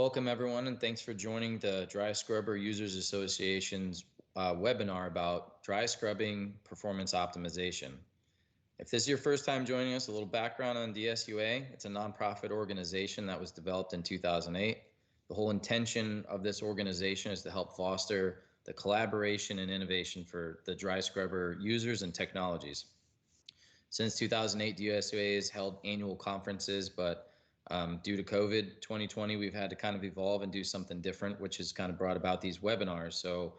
Welcome everyone, and thanks for joining the Dry Scrubber Users Association's webinar about dry scrubbing performance optimization. If this is your first time joining us, a little background on DSUA. It's a nonprofit organization that was developed in 2008. The whole intention of this organization is to help foster the collaboration and innovation for the dry scrubber users and technologies. Since 2008, DSUA has held annual conferences, but due to COVID 2020, we've had to kind of evolve and do something different, which has kind of brought about these webinars. So,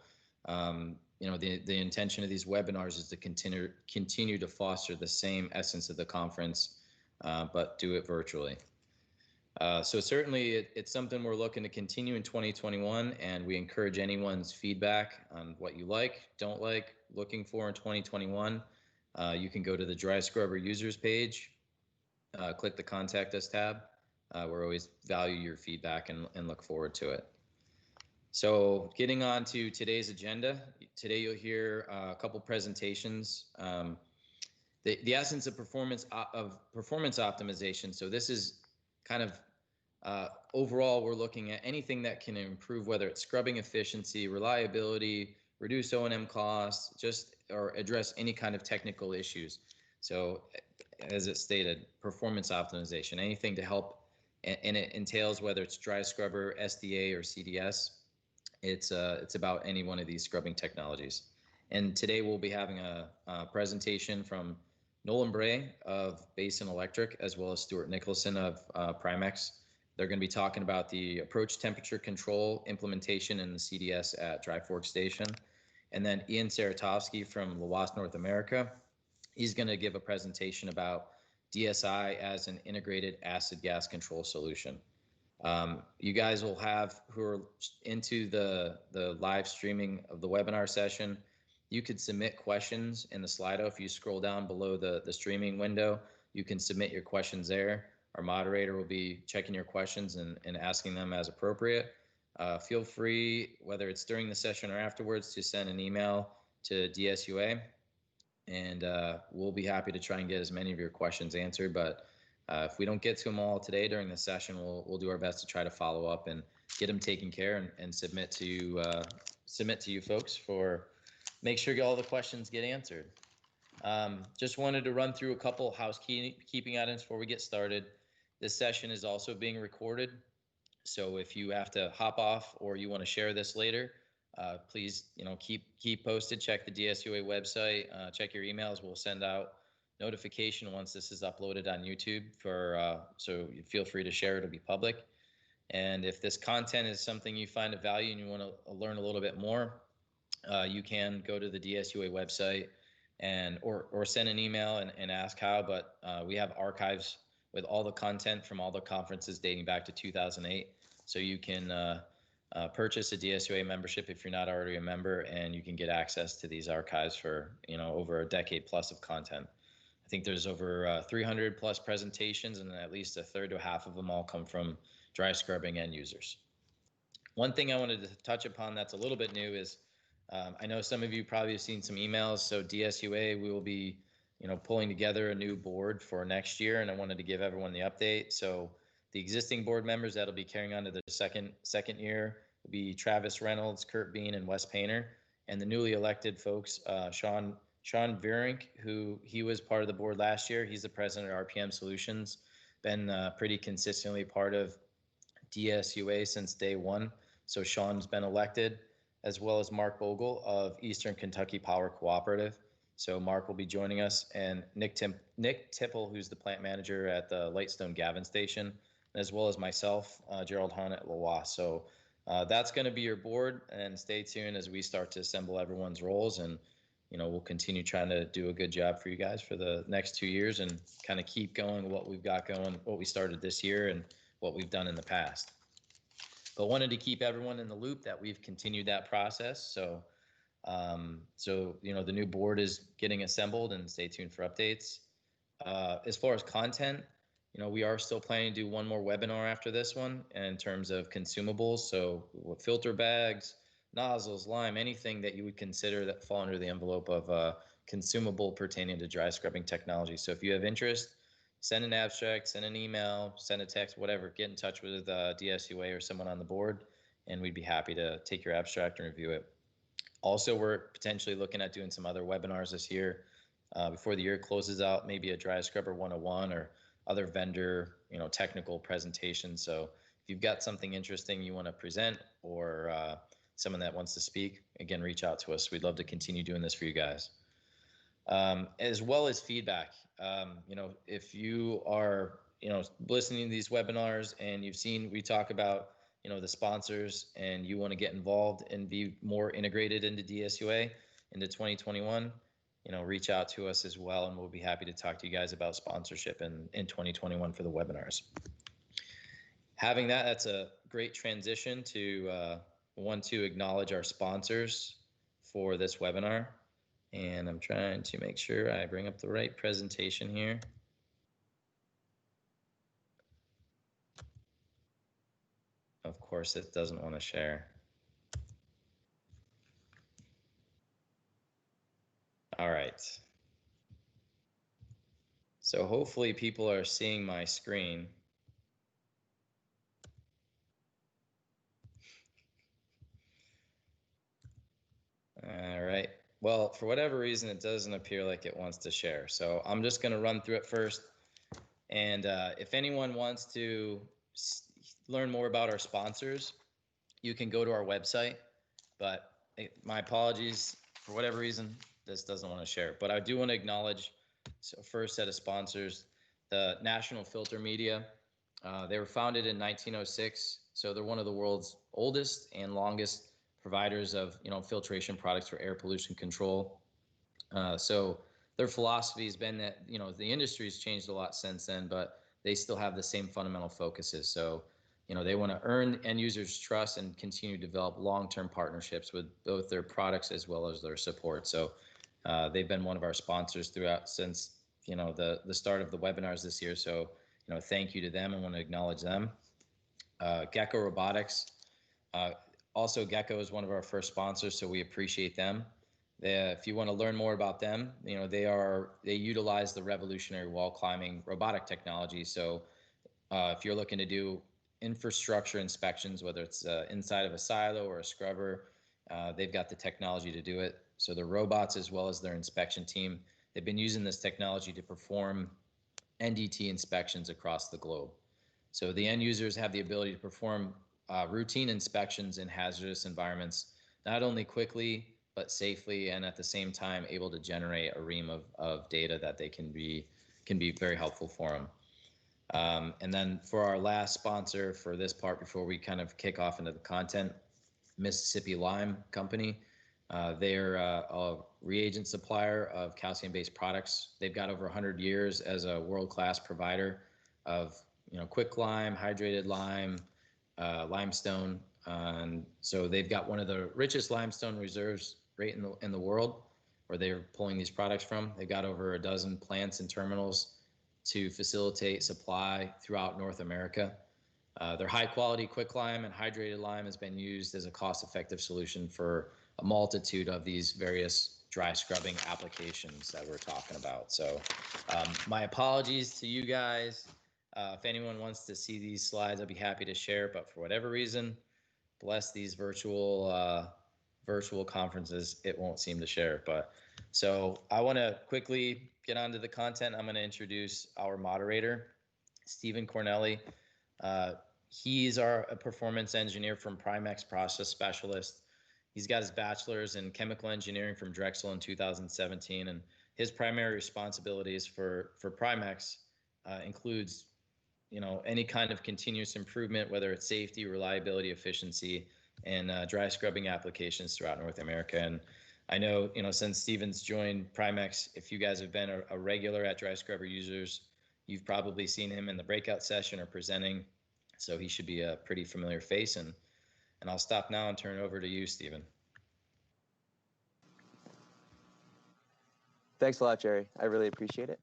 the intention of these webinars is to continue to foster the same essence of the conference, but do it virtually. So certainly it's something we're looking to continue in 2021, and we encourage anyone's feedback on what you like, don't like, looking for in 2021. You can go to the Dry Scrubber users page, click the Contact Us tab. We're always value your feedback and look forward to it. So getting on to today's agenda, today you'll hear a couple presentations. The essence of performance optimization. So this is kind of overall, we're looking at anything that can improve, whether it's scrubbing efficiency, reliability, reduce O&M costs, or address any kind of technical issues. So as it stated, performance optimization, anything to help, and it entails whether it's dry scrubber, SDA, or CDS. It's about any one of these scrubbing technologies. And today we'll be having a presentation from Nolan Bray of Basin Electric, as well as Stewart Nicholson of Primex. They're going to be talking about the approach temperature control implementation in the CDS at Dry Fork Station. And then Ian Saratovsky from Lhoist, North America. He's going to give a presentation about DSI as an integrated acid gas control solution. You guys will have, who are into the live streaming of the webinar session, you could submit questions in the Slido. If you scroll down below the streaming window, you can submit your questions there. Our moderator will be checking your questions and asking them as appropriate. Feel free, whether it's during the session or afterwards, to send an email to DSUA, and we'll be happy to try and get as many of your questions answered. But if we don't get to them all today during the session, we'll do our best to try to follow up and get them taken care and submit to you folks for make sure all the questions get answered. Just wanted to run through a couple housekeeping items before we get started. This session is also being recorded, so if you have to hop off or you want to share this later, please keep posted. Check the DSUA website. Check your emails. We'll send out notification once this is uploaded on YouTube. So you feel free to share. It'll be public. And if this content is something you find of value and you want to learn a little bit more, you can go to the DSUA website or send an email and ask how. But we have archives with all the content from all the conferences dating back to 2008. So you can purchase a DSUA membership if you're not already a member, and you can get access to these archives for over a decade plus of content. I think there's over 300 plus presentations, and at least a third to half of them all come from dry scrubbing end users. One thing I wanted to touch upon that's a little bit new is I know some of you probably have seen some emails. So DSUA, we will be pulling together a new board for next year, and I wanted to give everyone the update. So the existing board members that'll be carrying on to the second year will be Travis Reynolds, Kurt Bean, and Wes Painter. And the newly elected folks, Sean Vierink, he was part of the board last year. He's the president of RPM Solutions, been pretty consistently part of DSUA since day one. So Sean's been elected, as well as Mark Bogle of Eastern Kentucky Power Cooperative. So Mark will be joining us, and Nick Tipple, who's the plant manager at the Lightstone Gavin Station, as well as myself, Gerald Hunt at Lhoist. So that's going to be your board, and stay tuned as we start to assemble everyone's roles, and we'll continue trying to do a good job for you guys for the next 2 years and kind of keep going what we've got going, what we started this year and what we've done in the past. But wanted to keep everyone in the loop that we've continued that process. So the new board is getting assembled, and stay tuned for updates. As far as content, we are still planning to do one more webinar after this one in terms of consumables. So filter bags, nozzles, lime, anything that you would consider that fall under the envelope of consumable pertaining to dry scrubbing technology. So if you have interest, send an abstract, send an email, send a text, whatever. Get in touch with DSUA or someone on the board, and we'd be happy to take your abstract and review it. Also, we're potentially looking at doing some other webinars this year before the year closes out, maybe a Dry Scrubber 101 or other vendor, technical presentations. So if you've got something interesting you want to present or someone that wants to speak, again, reach out to us. We'd love to continue doing this for you guys. As well as feedback. If you are, listening to these webinars and you've seen we talk about, the sponsors and you want to get involved and be more integrated into DSUA into 2021, reach out to us as well, and we'll be happy to talk to you guys about sponsorship in 2021 for the webinars. Having that's a great transition to want to acknowledge our sponsors for this webinar. And I'm trying to make sure I bring up the right presentation here. Of course, it doesn't want to share. All right. So hopefully people are seeing my screen. All right. Well, for whatever reason, it doesn't appear like it wants to share. So I'm just going to run through it first. And if anyone wants to learn more about our sponsors, you can go to our website. But my apologies, for whatever reason, this doesn't want to share. But I do want to acknowledge, first set of sponsors, the National Filter Media. They were founded in 1906, so they're one of the world's oldest and longest providers of filtration products for air pollution control. So their philosophy has been that the industry's changed a lot since then, but they still have the same fundamental focuses. So they want to earn end users' trust and continue to develop long-term partnerships with both their products as well as their support. So they've been one of our sponsors throughout since the start of the webinars this year. So thank you to them. I want to acknowledge them. Gecko Robotics. Also, Gecko is one of our first sponsors, so we appreciate them. If you want to learn more about them, they utilize the revolutionary wall climbing robotic technology. So if you're looking to do infrastructure inspections, whether it's inside of a silo or a scrubber, they've got the technology to do it. So the robots, as well as their inspection team, they've been using this technology to perform NDT inspections across the globe. So the end users have the ability to perform routine inspections in hazardous environments, not only quickly, but safely, and at the same time able to generate a ream of data that they can be very helpful for them. And then for our last sponsor for this part, before we kind of kick off into the content, Mississippi Lime Company. They're a reagent supplier of calcium-based products. They've got over 100 years as a world-class provider of quick lime, hydrated lime, limestone. And so they've got one of the richest limestone reserves right in the world, where they're pulling these products from. They've got over a dozen plants and terminals to facilitate supply throughout North America. Their high quality quick lime and hydrated lime has been used as a cost-effective solution for a multitude of these various dry scrubbing applications that we're talking about. So my apologies to you guys. If anyone wants to see these slides, I'd be happy to share, but for whatever reason, bless these virtual conferences, it won't seem to share. But so I want to quickly get onto the content. I'm going to introduce our moderator, Stephen Cornelli. He's a performance engineer from Primex, process specialist. He's got his bachelor's in chemical engineering from Drexel in 2017, and his primary responsibilities for Primex includes any kind of continuous improvement, whether it's safety, reliability, efficiency, and dry scrubbing applications throughout North America. And I know, since Stephen's joined Primex, if you guys have been a regular at Dry Scrubber Users, you've probably seen him in the breakout session or presenting. So he should be a pretty familiar face. And I'll stop now and turn it over to you, Stephen. Thanks a lot, Jerry. I really appreciate it.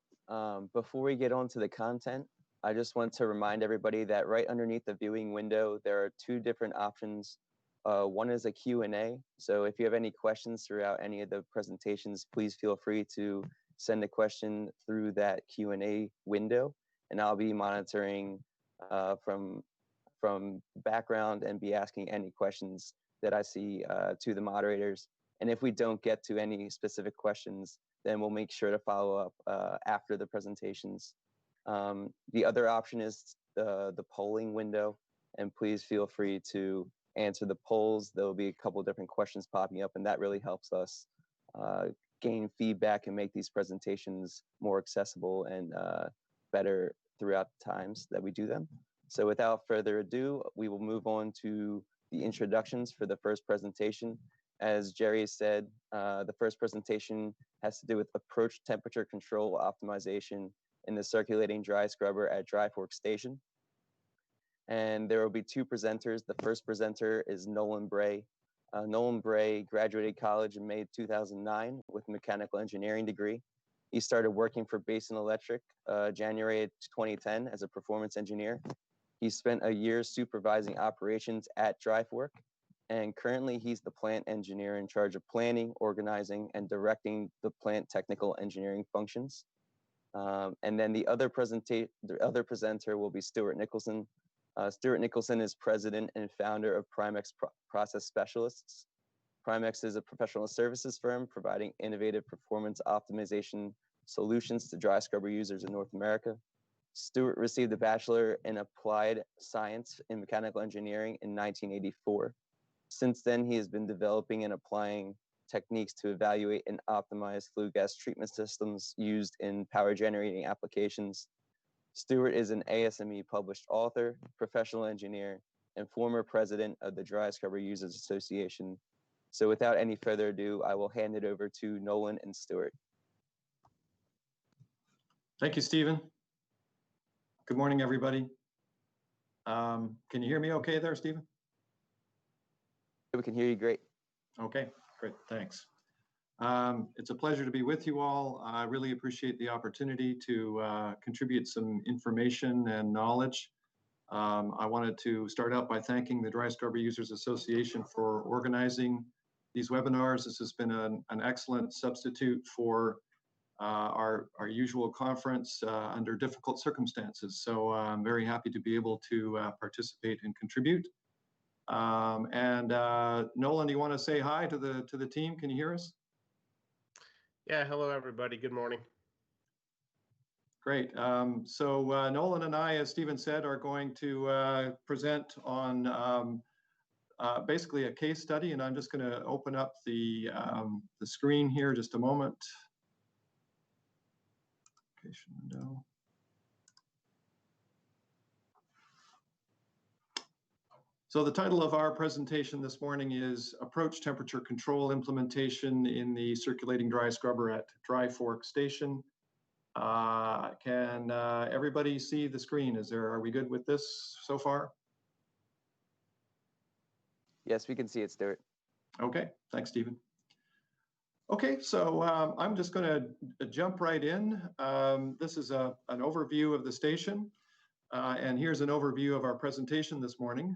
Before we get on to the content, I just want to remind everybody that right underneath the viewing window, there are two different options. One is a Q&A. So if you have any questions throughout any of the presentations, please feel free to send a question through that Q&A window. and I'll be monitoring from background and be asking any questions that I see to the moderators. And if we don't get to any specific questions, then we'll make sure to follow up after the presentations. The other option is the polling window, and please feel free to answer the polls. There will be a couple different questions popping up, and that really helps us gain feedback and make these presentations more accessible and better throughout the times that we do them. So without further ado, we will move on to the introductions for the first presentation. As Jerry said, the first presentation has to do with approach temperature control optimization in the circulating dry scrubber at Dry Fork Station. And there will be two presenters. The first presenter is Nolan Bray. Nolan Bray graduated college in May 2009 with a mechanical engineering degree. He started working for Basin Electric January 2010 as a performance engineer. He spent a year supervising operations at Dry Fork, and currently he's the plant engineer in charge of planning, organizing, and directing the plant technical engineering functions. And then the other presenter will be Stewart Nicholson. Stewart Nicholson is president and founder of Primex Process Specialists. Primex is a professional services firm providing innovative performance optimization solutions to dry scrubber users in North America. Stewart received a bachelor in applied science in mechanical engineering in 1984. Since then, he has been developing and applying techniques to evaluate and optimize flue gas treatment systems used in power generating applications. Stewart is an ASME published author, professional engineer, and former president of the Dry Scrubber Users Association. So without any further ado, I will hand it over to Nolan and Stewart. Thank you, Stephen. Good morning, everybody. Can you hear me okay there, Stephen? We can hear you great. Okay, great, thanks. It's a pleasure to be with you all. I really appreciate the opportunity to contribute some information and knowledge. I wanted to start out by thanking the Dry Scrubber Users Association for organizing these webinars. This has been an excellent substitute for our usual conference under difficult circumstances. So I'm very happy to be able to participate and contribute. Nolan, do you want to say hi to the team? Can you hear us? Yeah, hello everybody. Good morning. Great. So Nolan and I, as Stephen said, are going to present on basically a case study, and I'm just going to open up the screen here just a moment. Application window. So the title of our presentation this morning is Approach Temperature Control Implementation in the Circulating Dry Scrubber at Dry Fork Station. Can everybody see the screen? Are we good with this so far? Yes, we can see it, Stewart. Okay, thanks, Stephen. Okay, so I'm just going to jump right in. This is an overview of the station, and here's an overview of our presentation this morning.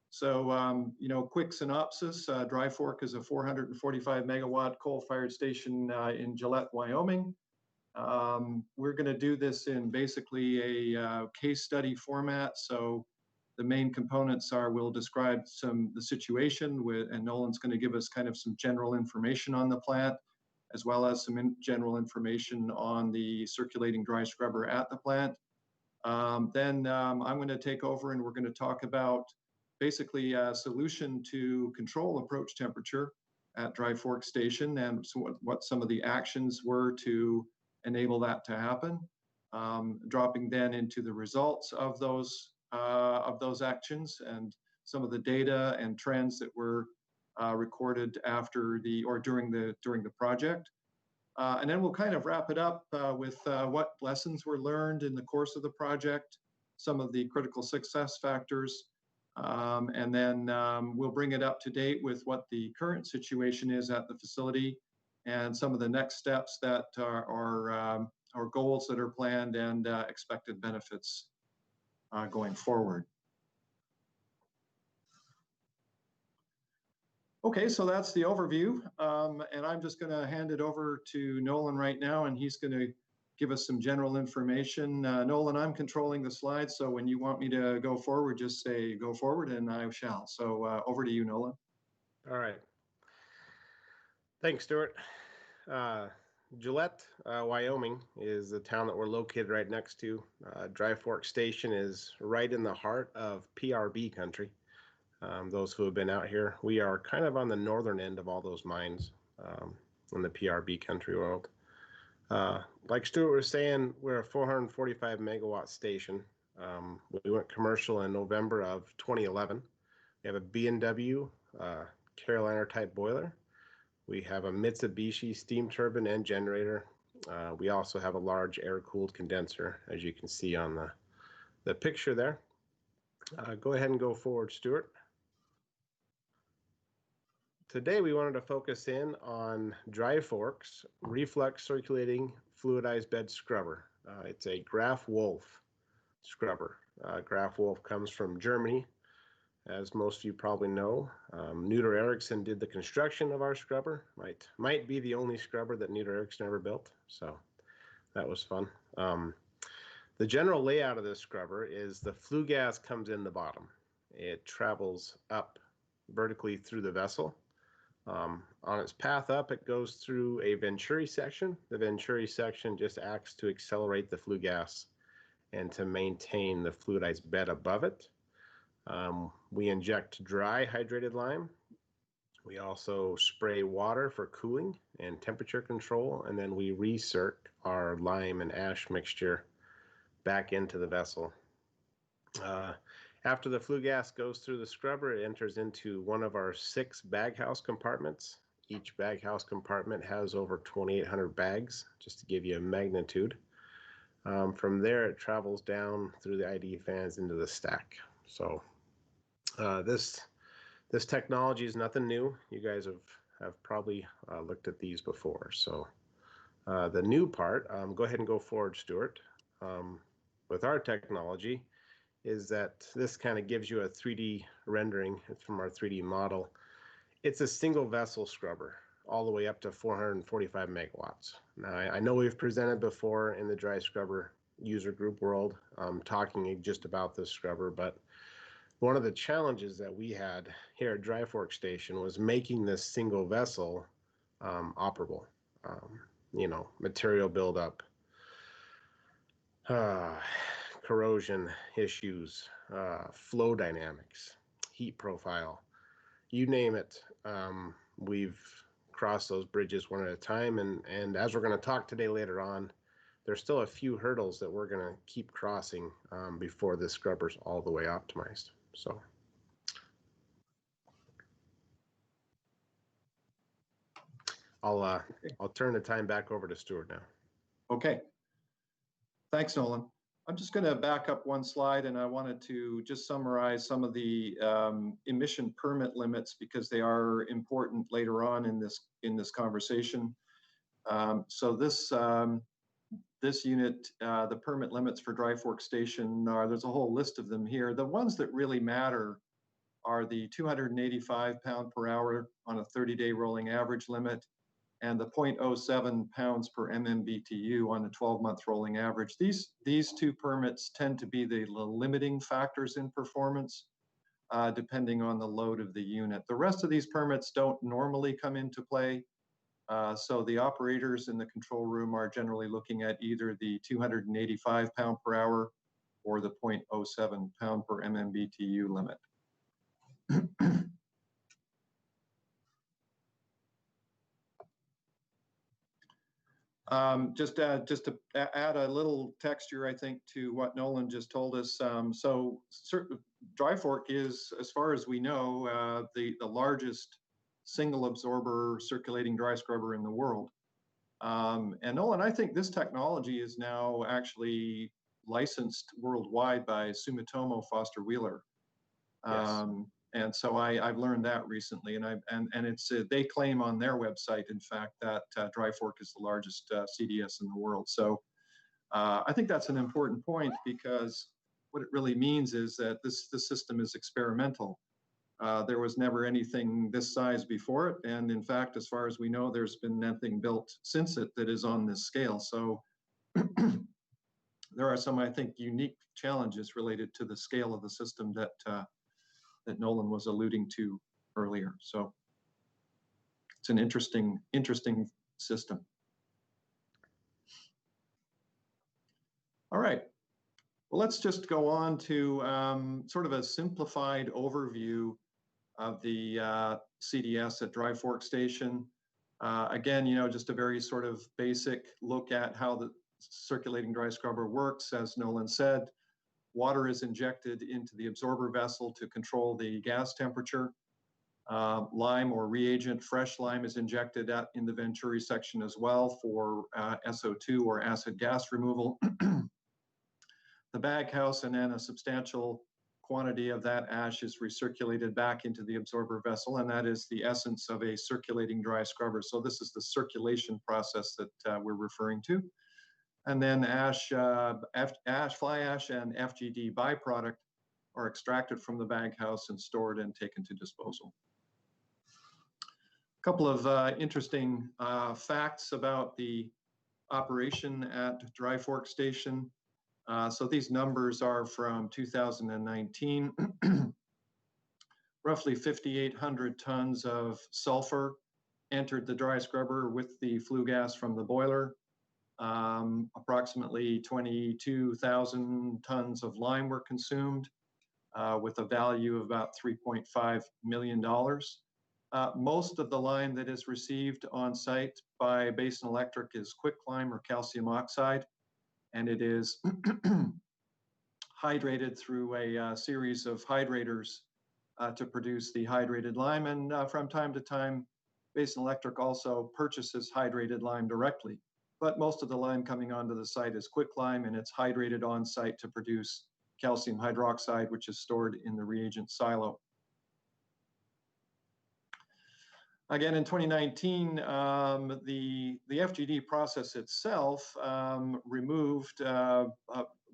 So, quick synopsis, Dry Fork is a 445 megawatt coal-fired station in Gillette, Wyoming. We're going to do this in basically a case study format. So the main components are, we'll describe the situation and Nolan's going to give us kind of some general information on the plant, as well as some general information on the circulating dry scrubber at the plant. Then I'm going to take over and we're going to talk about basically a solution to control approach temperature at Dry Fork Station, and so what some of the actions were to enable that to happen. Dropping then into the results of those actions and some of the data and trends that were recorded after during the project. And then we'll kind of wrap it up with what lessons were learned in the course of the project, some of the critical success factors, and then we'll bring it up to date with what the current situation is at the facility and some of the next steps that are goals that are planned and expected benefits going forward. Okay, so that's the overview, and I'm just going to hand it over to Nolan right now, and he's going to give us some general information. Nolan, I'm controlling the slides, so when you want me to go forward, just say go forward and I shall. So over to you, Nolan. All right. Thanks, Stewart. Gillette, Wyoming is the town that we're located right next to. Dry Fork Station is right in the heart of PRB country. Those who have been out here, we are kind of on the northern end of all those mines in the PRB country world. Like Stewart was saying, we're a 445 megawatt station. We went commercial in November of 2011. We have a B&W Carolina type boiler. We have a Mitsubishi steam turbine and generator. We also have a large air-cooled condenser, as you can see on the picture there. Go ahead and go forward, Stewart. Today we wanted to focus in on Dry Fork's reflux circulating fluidized bed scrubber. It's a Graf Wolf scrubber. Graf Wolf comes from Germany, as most of you probably know. Neuter Erickson did the construction of our scrubber. Might be the only scrubber that Neuter Erickson ever built, so that was fun. The general layout of this scrubber is the flue gas comes in the bottom. It travels up vertically through the vessel. On its path up, it goes through a venturi section. The venturi section just acts to accelerate the flue gas and to maintain the fluidized bed above it. We inject dry hydrated lime. We also spray water for cooling and temperature control, and then we recirc our lime and ash mixture back into the vessel. After the flue gas goes through the scrubber, it enters into one of our 6 baghouse compartments. Each baghouse compartment has over 2,800 bags, just to give you a magnitude. From there, it travels down through the ID fans into the stack. So this technology is nothing new. You guys have probably looked at these before. So the new part, go ahead and go forward, Stewart. With our technology, is that this kind of gives you a 3D rendering from our 3D model. It's a single vessel scrubber all the way up to 445 megawatts. Now, I know we've presented before in the dry scrubber user group world, talking just about this scrubber, but one of the challenges that we had here at Dry Fork Station was making this single vessel operable. You know, material buildup, corrosion issues, flow dynamics, heat profile, you name it. We've crossed those bridges one at a time, and as we're going to talk today later on, there's still a few hurdles that we're going to keep crossing before this scrubber's all the way optimized. So I'll turn the time back over to Stewart now. Okay. Thanks, Nolan. I'm just going to back up one slide, and I wanted to just summarize some of the emission permit limits because they are important later on in this conversation. So this unit, the permit limits for Dry Fork Station there's a whole list of them here. The ones that really matter are the 285 pound per hour on a 30-day rolling average limit, and the 0.07 pounds per MMBTU on a 12-month rolling average. These two permits tend to be the limiting factors in performance, depending on the load of the unit. The rest of these permits don't normally come into play. So the operators in the control room are generally looking at either the 285 pound per hour or the 0.07 pound per MMBTU limit. Just to add a little texture, I think, to what Nolan just told us. So Dry Fork is, as far as we know, the largest single absorber circulating dry scrubber in the world. And Nolan, I think this technology is now actually licensed worldwide by Sumitomo Foster Wheeler. Yes. And so I've learned that recently, and it's they claim on their website, in fact, that Dry Fork is the largest CDS in the world. So I think that's an important point, because what it really means is that this system is experimental. There was never anything this size before it, and in fact, as far as we know, there's been nothing built since it that is on this scale. So there are some, I think, unique challenges related to the scale of the system that that Nolan was alluding to earlier. So it's an interesting system. All right. Well, let's just go on to sort of a simplified overview of the CDS at Dry Fork Station. Again, just a very sort of basic look at how the circulating dry scrubber works. As Nolan said, water is injected into the absorber vessel to control the gas temperature. Lime or reagent, fresh lime, is injected in the Venturi section as well for SO2 or acid gas removal. The baghouse, and then a substantial quantity of that ash is recirculated back into the absorber vessel, and that is the essence of a circulating dry scrubber. So this is the circulation process that we're referring to. And then fly ash and FGD byproduct are extracted from the baghouse and stored and taken to disposal. A couple of interesting facts about the operation at Dry Fork Station. So these numbers are from 2019. Roughly 5,800 tons of sulfur entered the dry scrubber with the flue gas from the boiler. Approximately 22,000 tons of lime were consumed with a value of about $3.5 million. Most of the lime that is received on site by Basin Electric is quicklime or calcium oxide, and it is hydrated through a series of hydrators to produce the hydrated lime. And from time to time, Basin Electric also purchases hydrated lime directly. But most of the lime coming onto the site is quicklime, and it's hydrated on site to produce calcium hydroxide, which is stored in the reagent silo. Again, in 2019, the FGD process itself removed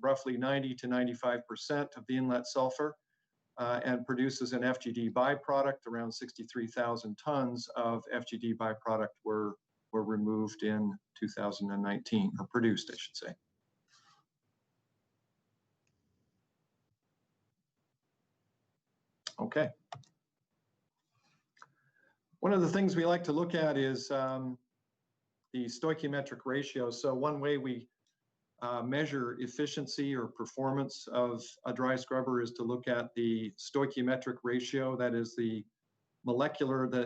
roughly 90 to 95% of the inlet sulfur and produces an FGD byproduct. Around 63,000 tons of FGD byproduct were removed in 2019, or produced, I should say. Okay. One of the things we like to look at is the stoichiometric ratio. So one way we measure efficiency or performance of a dry scrubber is to look at the stoichiometric ratio. That is the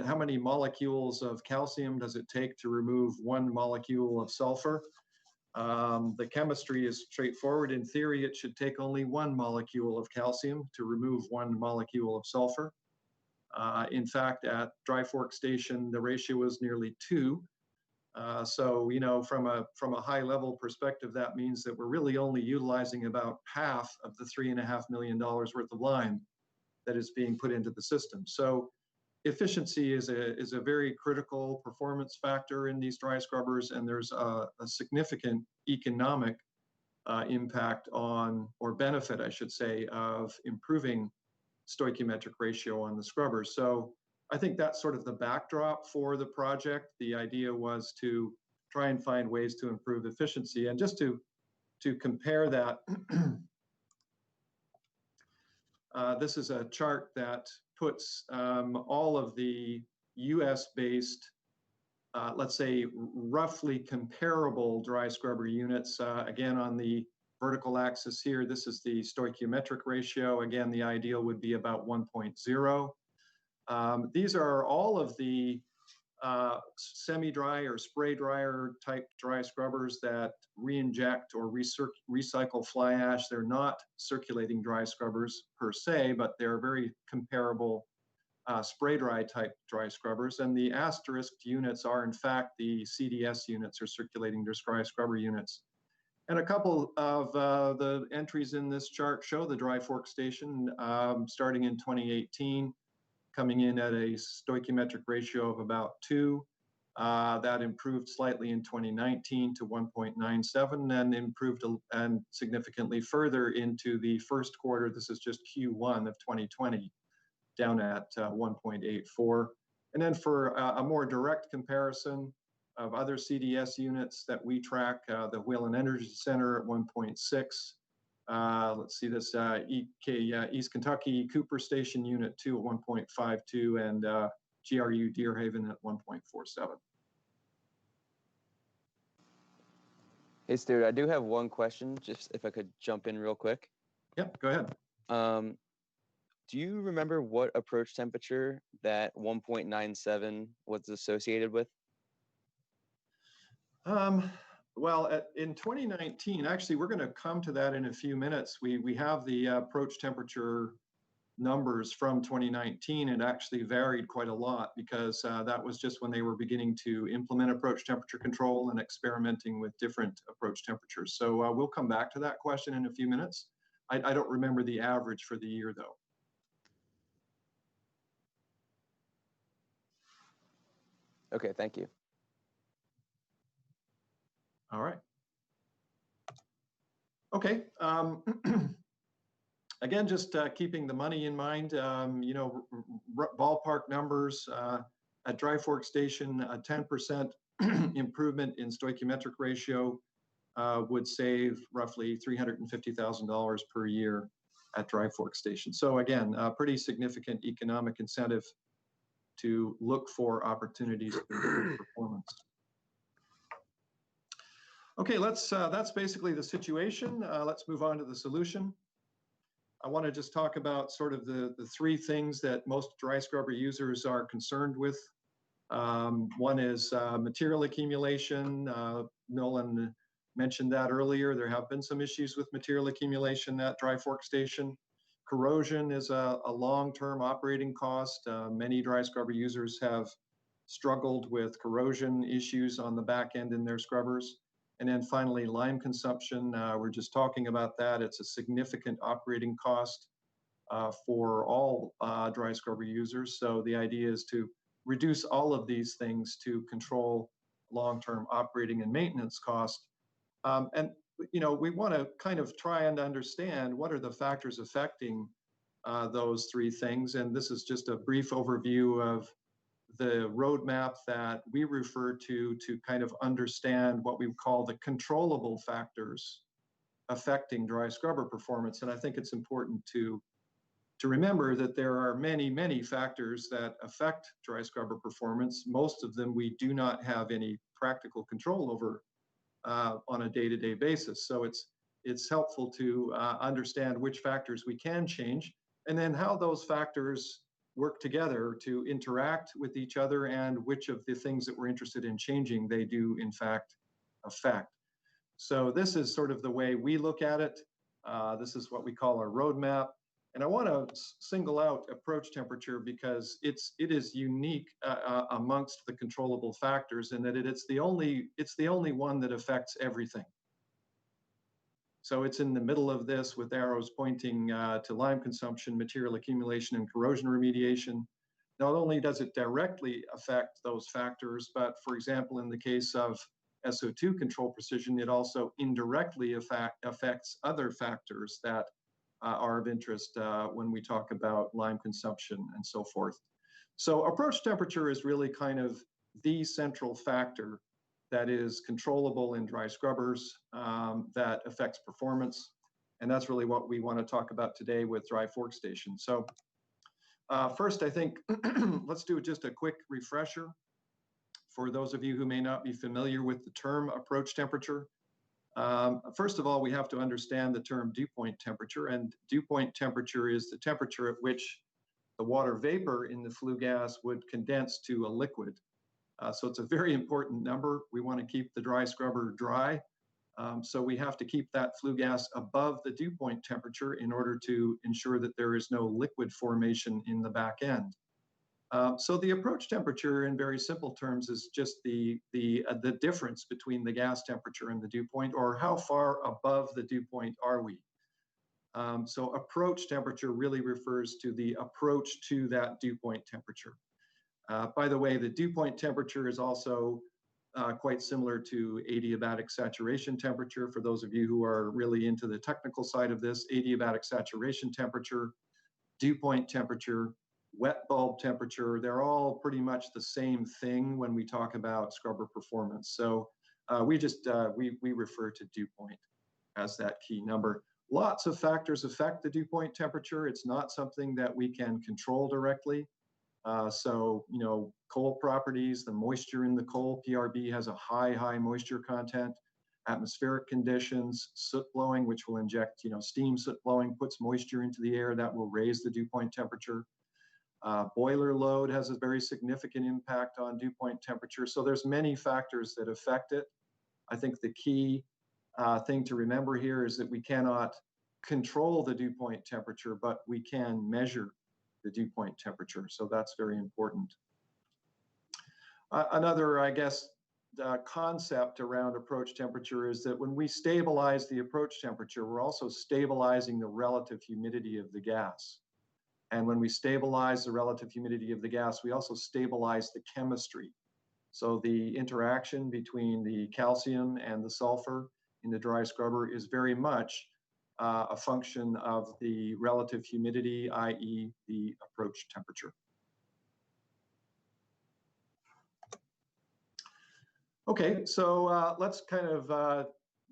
how many molecules of calcium does it take to remove one molecule of sulfur. The chemistry is straightforward. In theory, it should take only one molecule of calcium to remove one molecule of sulfur. In fact, at Dry Fork Station, the ratio is nearly 2. So, from a high level perspective, that means that we're really only utilizing about half of the $3.5 million worth of lime that is being put into the system. So efficiency is a very critical performance factor in these dry scrubbers, and there's a significant economic impact on, or benefit, I should say, of improving stoichiometric ratio on the scrubbers. So I think that's sort of the backdrop for the project. The idea was to try and find ways to improve efficiency. And just to compare that, this is a chart that puts all of the US-based, let's say, roughly comparable dry scrubber units. Again, on the vertical axis here, this is the stoichiometric ratio. Again, the ideal would be about 1.0. These are all of the semi-dry or spray dryer type dry scrubbers that re-inject or recycle fly ash. They're not circulating dry scrubbers per se, but they're very comparable spray dry type dry scrubbers. And the asterisked units are in fact the CDS units, or circulating dry scrubber units. And a couple of the entries in this chart show the Dry Fork Station starting in 2018, coming in at a stoichiometric ratio of about 2. That improved slightly in 2019 to 1.97, and improved and significantly further into the first quarter. This is just Q1 of 2020, down at 1.84. And then for a more direct comparison, of other CDS units that we track. The Wheeling Energy Center at 1.6. Let's see this, East Kentucky Cooper Station Unit 2 at 1.52, and GRU Deerhaven at 1.47. Hey, Stewart, I do have one question, just if I could jump in real quick. Yep, go ahead. Do you remember what approach temperature that 1.97 was associated with? Well, in 2019, actually, we're going to come to that in a few minutes. We have the approach temperature numbers from 2019. It actually varied quite a lot because that was just when they were beginning to implement approach temperature control and experimenting with different approach temperatures. So we'll come back to that question in a few minutes. I don't remember the average for the year, though. Okay, thank you. All right. Okay. Again, just keeping the money in mind, you know, ballpark numbers at Dry Fork Station, a 10% improvement in stoichiometric ratio would save roughly $350,000 per year at Dry Fork Station. So again, a pretty significant economic incentive to look for opportunities to improve performance. Okay, that's basically the situation. Let's move on to the solution. I want to just talk about sort of the three things that most dry scrubber users are concerned with. One is material accumulation. Nolan mentioned that earlier. There have been some issues with material accumulation at Dry Fork Station. Corrosion is a long-term operating cost. Many dry scrubber users have struggled with corrosion issues on the back end in their scrubbers. And then finally, lime consumption. We're just talking about that. It's a significant operating cost for all dry scrubber users. So the idea is to reduce all of these things to control long-term operating and maintenance costs. And you know, we want to kind of try and understand what are the factors affecting those three things. And this is just a brief overview of the roadmap that we refer to kind of understand what we call the controllable factors affecting dry scrubber performance. And I think it's important to remember that there are many, many factors that affect dry scrubber performance. Most of them we do not have any practical control over on a day-to-day basis. So it's helpful to understand which factors we can change and then how those factors work together to interact with each other and which of the things that we're interested in changing they do in fact affect. So this is sort of the way we look at it. This is what we call our roadmap. And I want to single out approach temperature because it is unique amongst the controllable factors in that it's the only one that affects everything. So it's in the middle of this with arrows pointing to lime consumption, material accumulation, and corrosion remediation. Not only does it directly affect those factors, but for example, in the case of SO2 control precision, it also indirectly affects other factors that are of interest when we talk about lime consumption and so forth. So approach temperature is really kind of the central factor that is controllable in dry scrubbers that affects performance. And that's really what we want to talk about today with Dry Fork Station. So first, I think let's do just a quick refresher for those of you who may not be familiar with the term approach temperature. First of all, we have to understand the term dew point temperature, and dew point temperature is the temperature at which the water vapor in the flue gas would condense to a liquid. So it's a very important number. We want to keep the dry scrubber dry. So we have to keep that flue gas above the dew point temperature in order to ensure that there is no liquid formation in the back end. So the approach temperature in very simple terms is just the difference between the gas temperature and the dew point, or how far above the dew point are we. So approach temperature really refers to the approach to that dew point temperature. By the way, the dew point temperature is also quite similar to adiabatic saturation temperature. For those of you who are really into the technical side of this, adiabatic saturation temperature, dew point temperature, wet bulb temperature, they're all pretty much the same thing when we talk about scrubber performance. So we refer to dew point as that key number. Lots of factors affect the dew point temperature. It's not something that we can control directly. So, you know, coal properties, the moisture in the coal, PRB has a high moisture content. Atmospheric conditions, soot blowing, which will inject, you know, steam soot blowing, puts moisture into the air that will raise the dew point temperature. Boiler load has a very significant impact on dew point temperature. So there's many factors that affect it. I think the key thing to remember here is that we cannot control the dew point temperature, but we can measure the dew point temperature. So that's very important. Another, I guess, concept around approach temperature is that when we stabilize the approach temperature, we're also stabilizing the relative humidity of the gas. And when we stabilize the relative humidity of the gas, we also stabilize the chemistry. So the interaction between the calcium and the sulfur in the dry scrubber is very much a function of the relative humidity, i.e. the approach temperature. Okay, so let's kind of,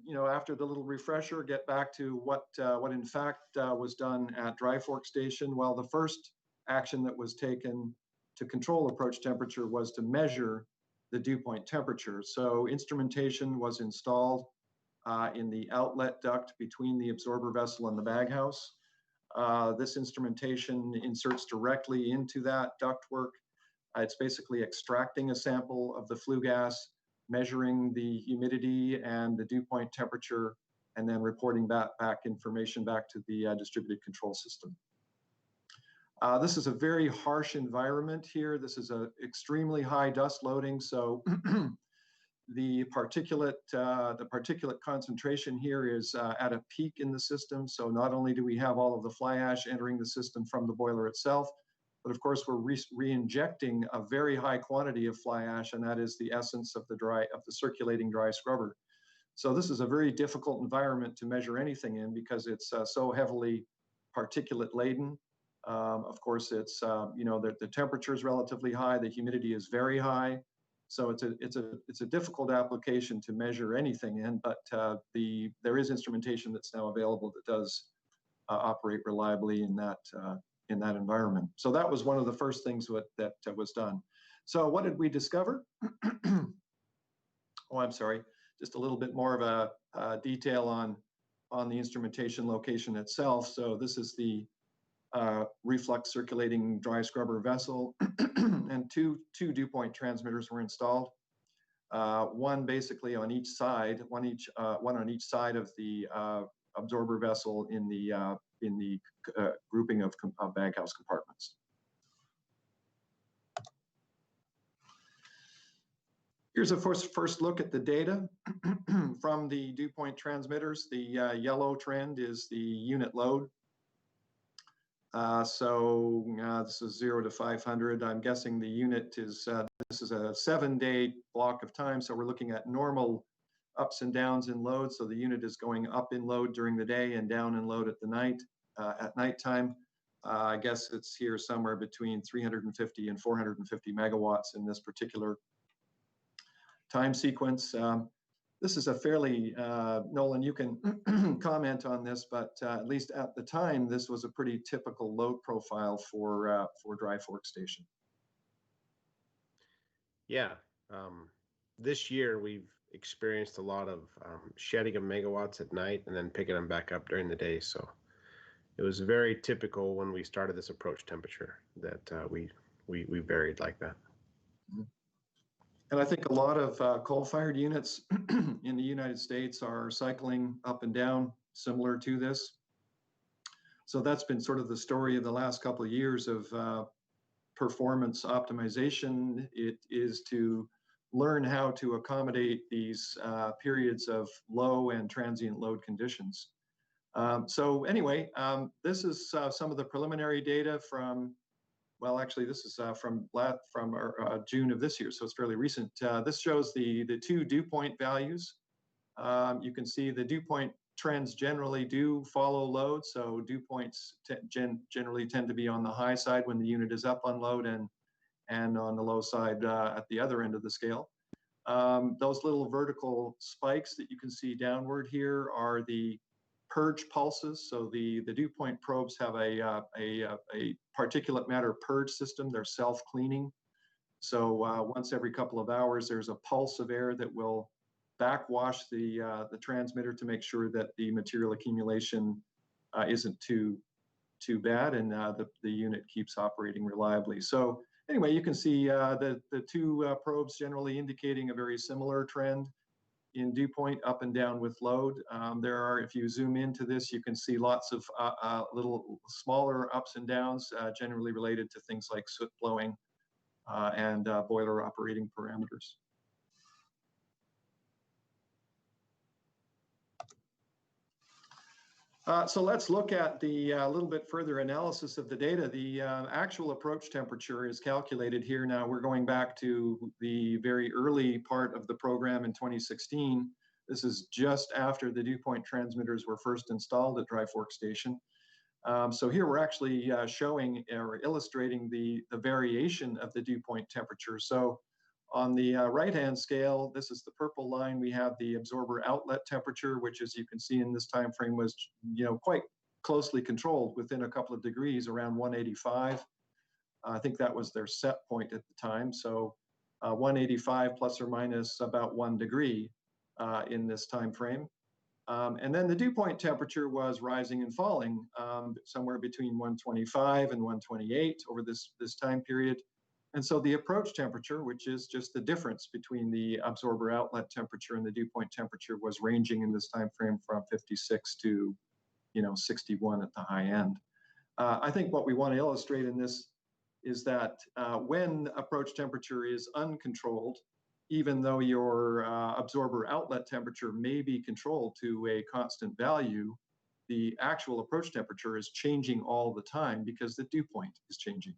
you know, after the little refresher, get back to what in fact was done at Dry Fork Station. Well, the first action that was taken to control approach temperature was to measure the dew point temperature. So instrumentation was installed in the outlet duct between the absorber vessel and the baghouse. This instrumentation inserts directly into that ductwork. It's basically extracting a sample of the flue gas, measuring the humidity and the dew point temperature, and then reporting back information back to the distributed control system. This is a very harsh environment here. This is an extremely high dust loading, so the particulate concentration here is at a peak in the system. So not only do we have all of the fly ash entering the system from the boiler itself, but of course we're re-injecting a very high quantity of fly ash, and that is the essence of the circulating dry scrubber. So this is a very difficult environment to measure anything in because it's so heavily particulate laden. Of course, it's you know, the temperature is relatively high, the humidity is very high. So it's a difficult application to measure anything in, but there is instrumentation that's now available that does operate reliably in that environment. So that was one of the first things that was done. So what did we discover? Oh, I'm sorry, just a little bit more of a detail on the instrumentation location itself. So this is the reflux circulating dry scrubber vessel, and two dew point transmitters were installed. One basically on each side, one on each side of the absorber vessel in the grouping of baghouse compartments. Here's a first look at the data from the dew point transmitters. The yellow trend is the unit load. This is 0 to 500. I'm guessing the unit is, this is a 7-day block of time. So we're looking at normal ups and downs in load. So the unit is going up in load during the day and down in load at nighttime. I guess it's here somewhere between 350 and 450 megawatts in this particular time sequence. This is a fairly, Nolan, you can comment on this, but at least at the time, this was a pretty typical load profile for Dry Fork Station. Yeah, this year we've experienced a lot of shedding of megawatts at night and then picking them back up during the day. So it was very typical when we started this approach temperature that we varied like that. Mm-hmm. And I think a lot of coal-fired units in the United States are cycling up and down similar to this. So that's been sort of the story of the last couple of years of performance optimization. It is to learn how to accommodate these periods of low and transient load conditions. So anyway, this is some of the preliminary data from, well, actually, this is from June of this year, so it's fairly recent. This shows the two dew point values. You can see the dew point trends generally do follow load. So dew points generally tend to be on the high side when the unit is up on load and on the low side at the other end of the scale. Those little vertical spikes that you can see downward here are the purge pulses. So the dew point probes have a particulate matter purge system. They're self-cleaning. So once every couple of hours, there's a pulse of air that will backwash the transmitter to make sure that the material accumulation isn't too bad, and the unit keeps operating reliably. So anyway, you can see the two probes generally indicating a very similar trend in dew point up and down with load. There are, if you zoom into this, you can see lots of little smaller ups and downs, generally related to things like soot blowing and boiler operating parameters. So let's look at the little bit further analysis of the data. The actual approach temperature is calculated here. Now we're going back to the very early part of the program in 2016. This is just after the dew point transmitters were first installed at Dry Fork Station. So here we're actually showing or illustrating the variation of the dew point temperature. So on the right-hand scale, this is the purple line. We have the absorber outlet temperature, which, as you can see in this time frame, was quite closely controlled within a couple of degrees, around 185. I think that was their set point at the time. So 185 plus or minus about 1 degree in this time frame. And then the dew point temperature was rising and falling somewhere between 125 and 128 over this time period. And so the approach temperature, which is just the difference between the absorber outlet temperature and the dew point temperature, was ranging in this time frame from 56 to 61 at the high end. I think what we want to illustrate in this is that when approach temperature is uncontrolled, even though your absorber outlet temperature may be controlled to a constant value, the actual approach temperature is changing all the time because the dew point is changing.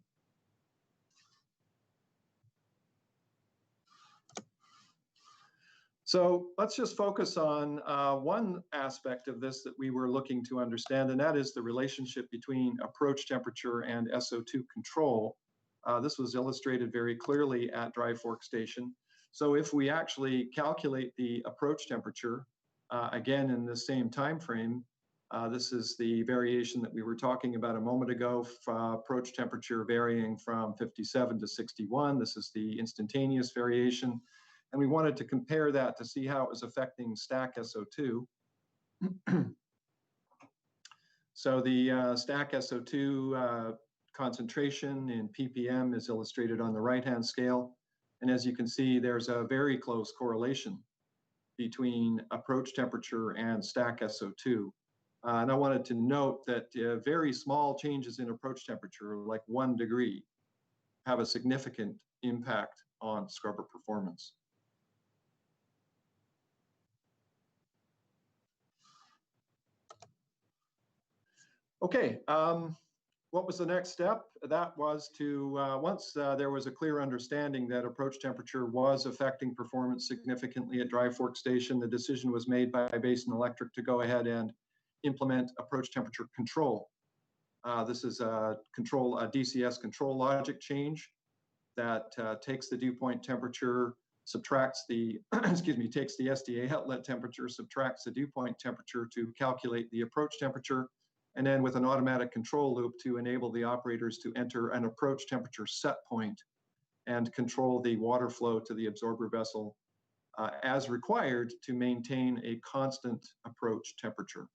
So let's just focus on one aspect of this that we were looking to understand, and that is the relationship between approach temperature and SO2 control. This was illustrated very clearly at Dry Fork Station. So if we actually calculate the approach temperature, again in the same time frame, this is the variation that we were talking about a moment ago, approach temperature varying from 57 to 61. This is the instantaneous variation. And we wanted to compare that to see how it was affecting stack SO2. So the stack SO2 concentration in ppm is illustrated on the right-hand scale. And as you can see, there's a very close correlation between approach temperature and stack SO2. And I wanted to note that very small changes in approach temperature, like 1 degree, have a significant impact on scrubber performance. Okay, what was the next step? That was to, once there was a clear understanding that approach temperature was affecting performance significantly at Dry Fork Station, the decision was made by Basin Electric to go ahead and implement approach temperature control. This is a DCS control logic change that takes the dew point temperature, subtracts the, takes the SDA outlet temperature, subtracts the dew point temperature to calculate the approach temperature, and then with an automatic control loop to enable the operators to enter an approach temperature set point and control the water flow to the absorber vessel as required to maintain a constant approach temperature.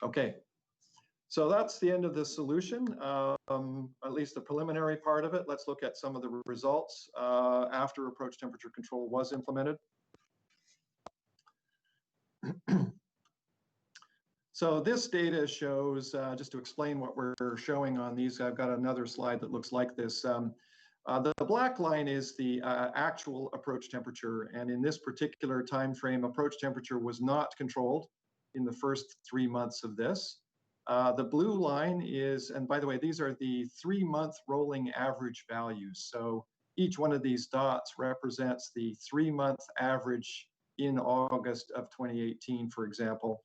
Okay, so that's the end of the solution, at least the preliminary part of it. Let's look at some of the results after approach temperature control was implemented. So this data shows, just to explain what we're showing on these, I've got another slide that looks like this. The black line is the actual approach temperature, and in this particular time frame, approach temperature was not controlled in the first 3 months of this. The blue line is, and by the way, these are the 3-month rolling average values. So each one of these dots represents the 3-month average in August of 2018, for example.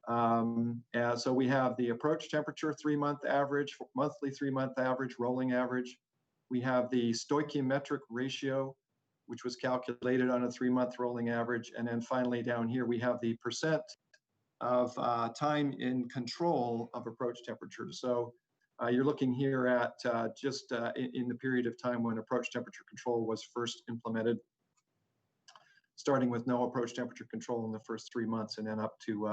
And so we have the approach temperature 3-month average, monthly 3-month average, rolling average. We have the stoichiometric ratio, which was calculated on a 3-month rolling average. And then finally down here, we have the percent of time in control of approach temperature. So you're looking here at just in the period of time when approach temperature control was first implemented, starting with no approach temperature control in the first 3 months and then up to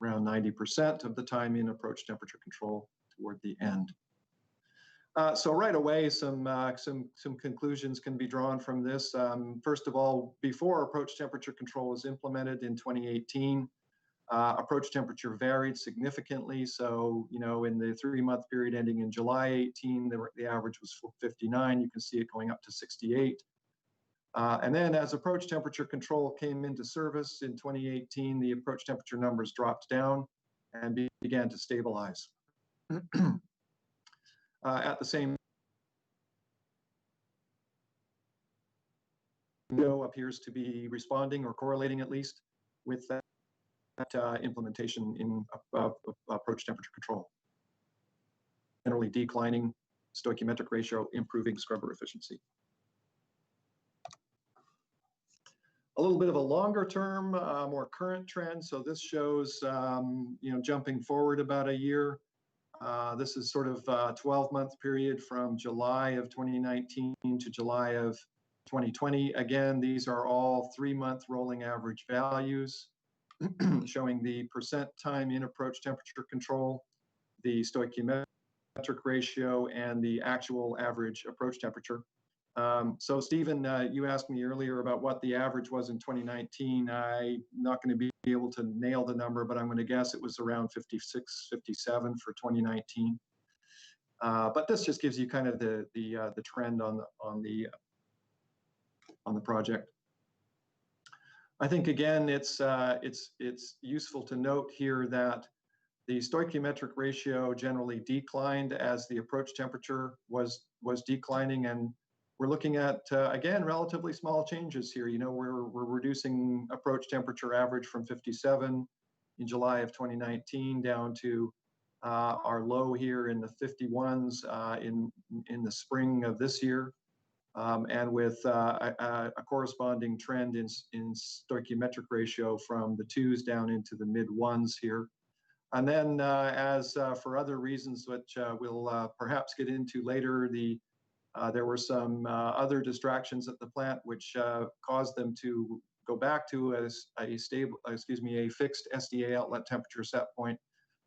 around 90% of the time in approach temperature control toward the end. So right away, some conclusions can be drawn from this. First of all, before approach temperature control was implemented in 2018, approach temperature varied significantly. So, you know, in the 3-month period ending in July 18, the average was 59. You can see it going up to 68. And then as approach temperature control came into service in 2018, the approach temperature numbers dropped down and began to stabilize. At the same window appears to be responding or correlating at least with that implementation in approach temperature control. Generally declining stoichiometric ratio, improving scrubber efficiency. A little bit of a longer term, more current trend. So this shows, you know, jumping forward about a year. This is sort of a 12-month period from July of 2019 to July of 2020. Again, these are all 3-month rolling average values showing the percent time in approach temperature control, the stoichiometric ratio, and the actual average approach temperature. So Stephen, you asked me earlier about what the average was in 2019. I'm not going to be able to nail the number, but I'm going to guess it was around 56, 57 for 2019. But this just gives you kind of the trend on the project. I think again, it's useful to note here that the stoichiometric ratio generally declined as the approach temperature was declining, and we're looking at, again, relatively small changes here. You know, we're reducing approach temperature average from 57 in July of 2019 down to our low here in the 51s in the spring of this year, and with a corresponding trend in stoichiometric ratio from the 2s down into the mid-1s here. And then as for other reasons, which we'll perhaps get into later, there were some other distractions at the plant which caused them to go back to a fixed SDA outlet temperature set point.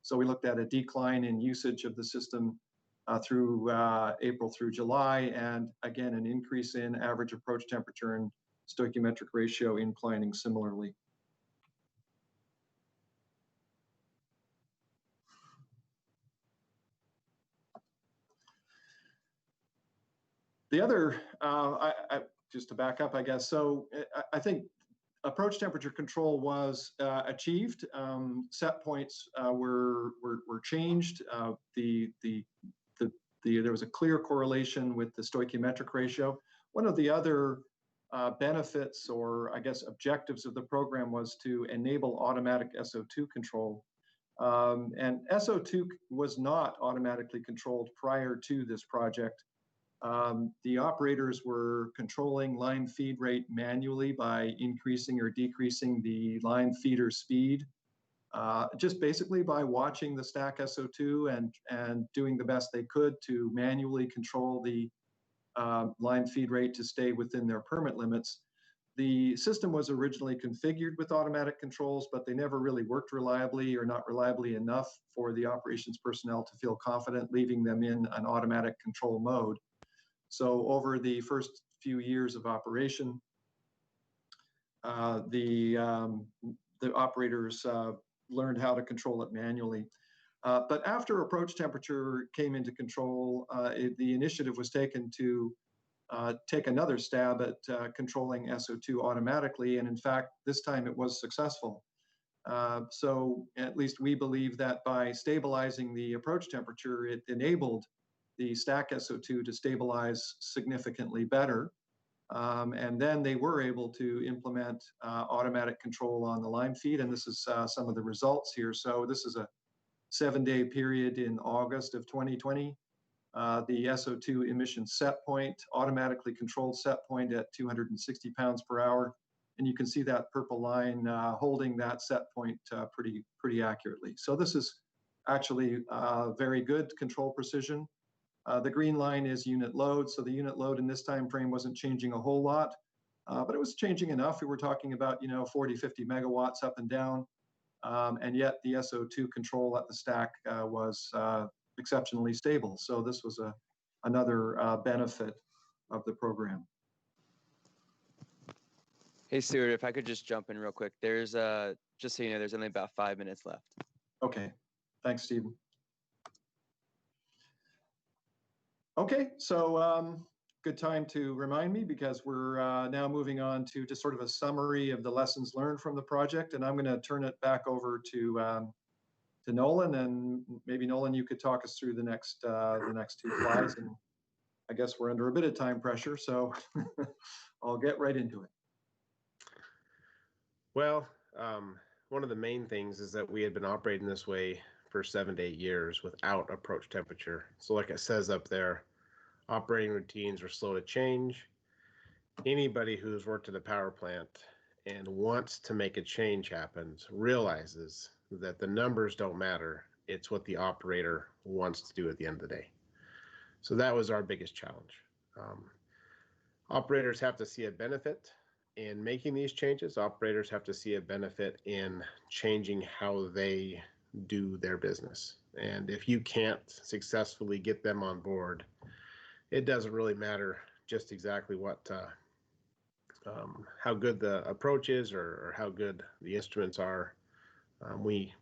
So we looked at a decline in usage of the system through April through July, and again an increase in average approach temperature and stoichiometric ratio inclining similarly. The other, just to back up, I guess, so I think approach temperature control was achieved. Set points were changed. There was a clear correlation with the stoichiometric ratio. One of the other benefits, or I guess objectives of the program, was to enable automatic SO2 control. And SO2 was not automatically controlled prior to this project. The operators were controlling line feed rate manually by increasing or decreasing the line feeder speed, just basically by watching the stack SO2 and doing the best they could to manually control the line feed rate to stay within their permit limits. The system was originally configured with automatic controls, but they never really worked reliably, or not reliably enough for the operations personnel to feel confident leaving them in an automatic control mode. So over the first few years of operation, the operators learned how to control it manually. But after approach temperature came into control, the initiative was taken to take another stab at controlling SO2 automatically. And in fact, this time it was successful. So at least we believe that by stabilizing the approach temperature, it enabled the stack SO2 to stabilize significantly better. And then they were able to implement automatic control on the lime feed. And this is some of the results here. So this is a 7-day period in August of 2020. The SO2 emission set point, automatically controlled set point at 260 pounds per hour. And you can see that purple line holding that set point pretty accurately. So this is actually very good control precision. The green line is unit load. So the unit load in this time frame wasn't changing a whole lot, but it was changing enough. We were talking about 40, 50 megawatts up and down. And yet the SO2 control at the stack was exceptionally stable. So this was another benefit of the program. Hey, Stewart, if I could just jump in real quick. There's, just so you know, there's only about 5 minutes left. Okay, thanks, Stephen. Okay, so good time to remind me because we're now moving on to just sort of a summary of the lessons learned from the project. And I'm going to turn it back over to Nolan, and maybe Nolan, you could talk us through the next 2 slides. And I guess we're under a bit of time pressure, so I'll get right into it. Well, one of the main things is that we had been operating this way for 7 to 8 years without approach temperature. So like it says up there, operating routines are slow to change. Anybody who's worked at a power plant and wants to make a change happen realizes that the numbers don't matter. It's what the operator wants to do at the end of the day. So that was our biggest challenge. Operators have to see a benefit in making these changes. Operators have to see a benefit in changing how they do their business. And if you can't successfully get them on board, it doesn't really matter just exactly what, how good the approach is or how good the instruments are. We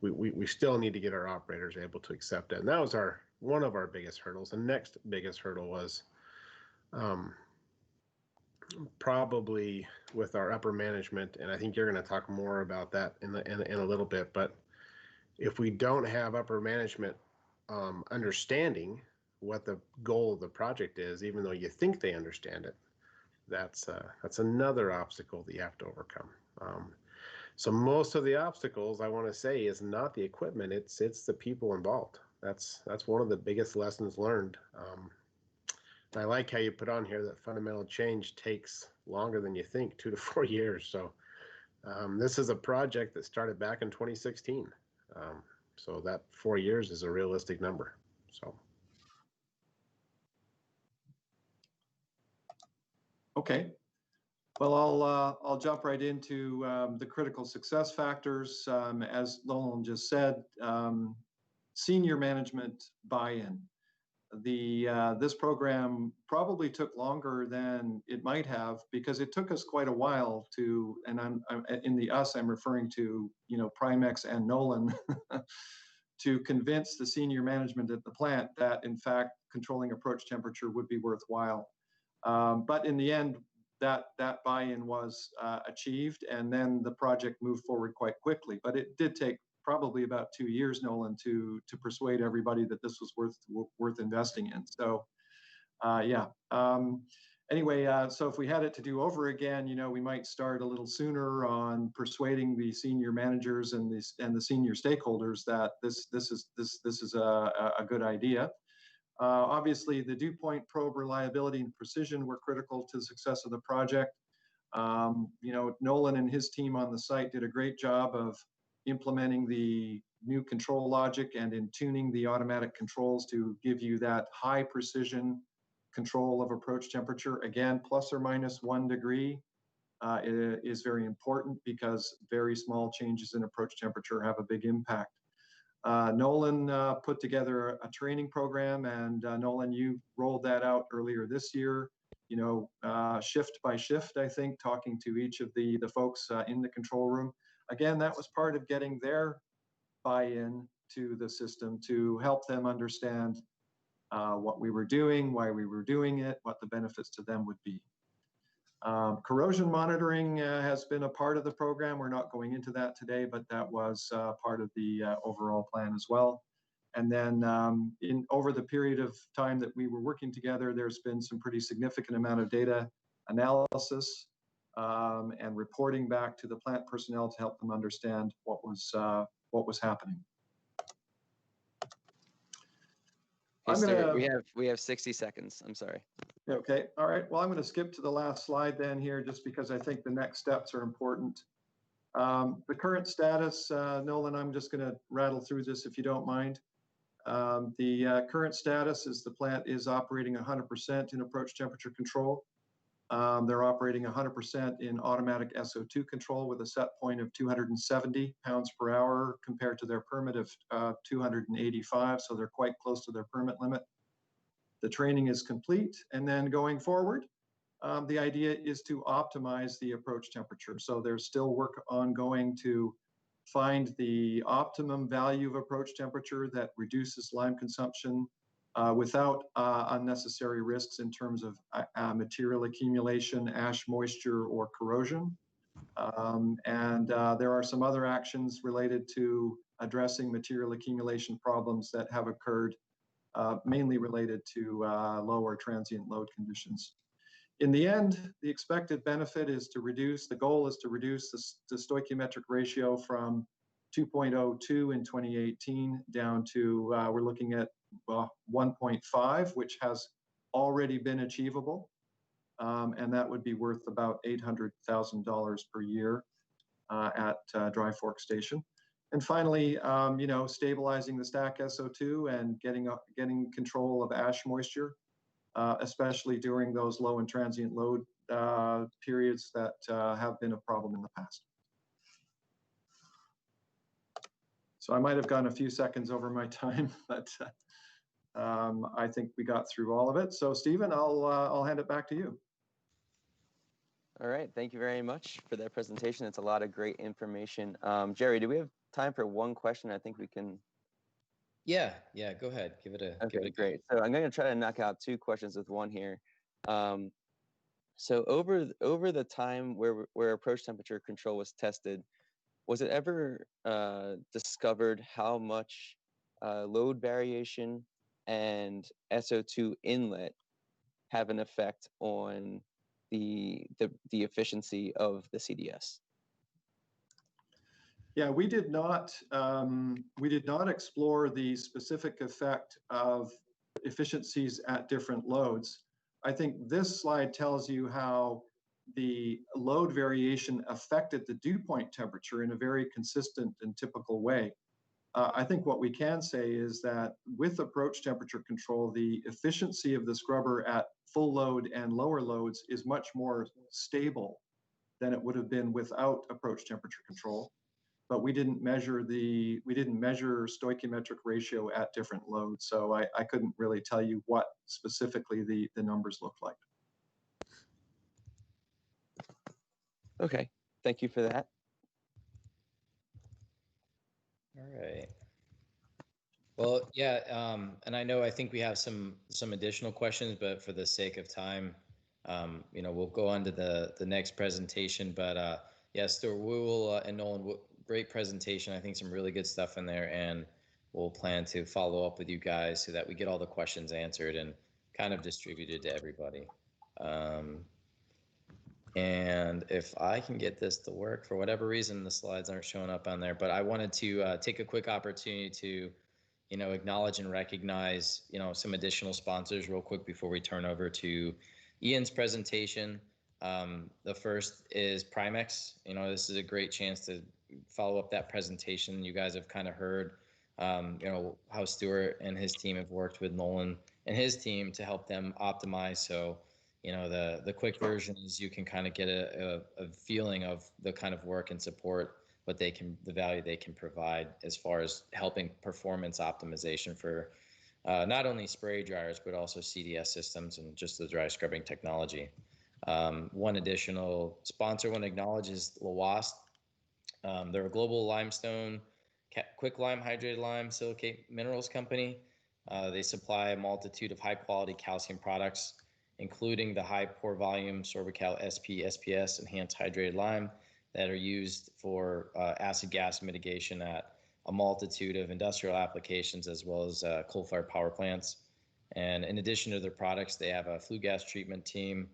still need to get our operators able to accept it. And that was one of our biggest hurdles. The next biggest hurdle was probably with our upper management, and I think you're going to talk more about that in a little bit. But if we don't have upper management understanding what the goal of the project is, even though you think they understand it, that's another obstacle that you have to overcome. So most of the obstacles, I want to say, is not the equipment; it's the people involved. That's one of the biggest lessons learned. I like how you put on here that fundamental change takes longer than you think, 2 to 4 years. So this is a project that started back in 2016. So that 4 years is a realistic number. So. Okay. Well, I'll jump right into the critical success factors. As Nolan just said, senior management buy-in. This program probably took longer than it might have because it took us quite a while to, and I'm referring to Primex and Nolan, to convince the senior management at the plant that in fact controlling approach temperature would be worthwhile. But in the end, that buy-in was achieved, and then the project moved forward quite quickly. But it did take probably about 2 years, Nolan, to persuade everybody that this was worth investing in. So, yeah. Anyway, so if we had it to do over again, we might start a little sooner on persuading the senior managers and the senior stakeholders that this is a good idea. Obviously, the Dewpoint probe reliability and precision were critical to the success of the project. Nolan and his team on the site did a great job of implementing the new control logic and in tuning the automatic controls to give you that high precision control of approach temperature. Again, plus or minus 1 degree is very important because very small changes in approach temperature have a big impact. Nolan put together a training program, and Nolan, you rolled that out earlier this year, shift by shift, I think, talking to each of the folks in the control room. Again, that was part of getting their buy-in to the system to help them understand what we were doing, why we were doing it, what the benefits to them would be. Corrosion monitoring has been a part of the program. We're not going into that today, but that was part of the overall plan as well. And then over the period of time that we were working together, there's been some pretty significant amount of data analysis and reporting back to the plant personnel to help them understand what was happening. Hey, Stewart, we have 60 seconds. I'm sorry. Okay. All right. Well, I'm going to skip to the last slide then here, just because I think the next steps are important. The current status, Nolan, I'm just going to rattle through this if you don't mind. The current status is the plant is operating 100% in approach temperature control. They're operating 100% in automatic SO2 control with a set point of 270 pounds per hour compared to their permit of 285. So they're quite close to their permit limit. The training is complete. And then going forward, the idea is to optimize the approach temperature. So there's still work ongoing to find the optimum value of approach temperature that reduces lime consumption without unnecessary risks in terms of material accumulation, ash moisture, or corrosion. There are some other actions related to addressing material accumulation problems that have occurred, mainly related to lower transient load conditions. In the end, the expected benefit is to reduce, the goal is to reduce the stoichiometric ratio from 2.02 in 2018 down to, we're looking at 1.5, which has already been achievable. And that would be worth about $800,000 per year at Dry Fork Station. And finally, stabilizing the stack SO2 and getting control of ash moisture, especially during those low and transient load periods that have been a problem in the past. So I might have gone a few seconds over my time, but I think we got through all of it. So Stephen, I'll hand it back to you. All right, thank you very much for that presentation. It's a lot of great information. Jerry, do we have time for one question? I think we can. Yeah, go ahead. Give it a great. So I'm going to try to knock out two questions with one here. So over the time where approach temperature control was tested, was it ever discovered how much load variation and SO2 inlet have an effect on the efficiency of the CDS? Yeah, we did not explore the specific effect of efficiencies at different loads. I think this slide tells you how the load variation affected the dew point temperature in a very consistent and typical way. I think what we can say is that with approach temperature control, the efficiency of the scrubber at full load and lower loads is much more stable than it would have been without approach temperature control. But we didn't measure stoichiometric ratio at different loads, so I couldn't really tell you what specifically the numbers look like. Okay, thank you for that. All right. Well, yeah, and I think we have some additional questions, but for the sake of time, we'll go on to the next presentation. But yeah, Stewart, we will, and Nolan, great presentation. I think some really good stuff in there, and we'll plan to follow up with you guys so that we get all the questions answered and kind of distributed to everybody. And if I can get this to work, for whatever reason, the slides aren't showing up on there, but I wanted to take a quick opportunity to, acknowledge and recognize, some additional sponsors real quick before we turn over to Ian's presentation. The first is Primex. This is a great chance to follow up that presentation. You guys have kind of heard, how Stewart and his team have worked with Nolan and his team to help them optimize. So, the quick version is you can kind of get a feeling of the kind of work and support, the value they can provide as far as helping performance optimization for not only spray dryers, but also CDS systems and just the dry scrubbing technology. One additional sponsor I want to acknowledge is Lhoist. They're a global limestone, quick lime, hydrated lime, silicate minerals company. They supply a multitude of high quality calcium products, including the high pore volume Sorbical SP, SPS enhanced hydrated lime that are used for acid gas mitigation at a multitude of industrial applications as well as coal-fired power plants. And in addition to their products, they have a flue gas treatment team.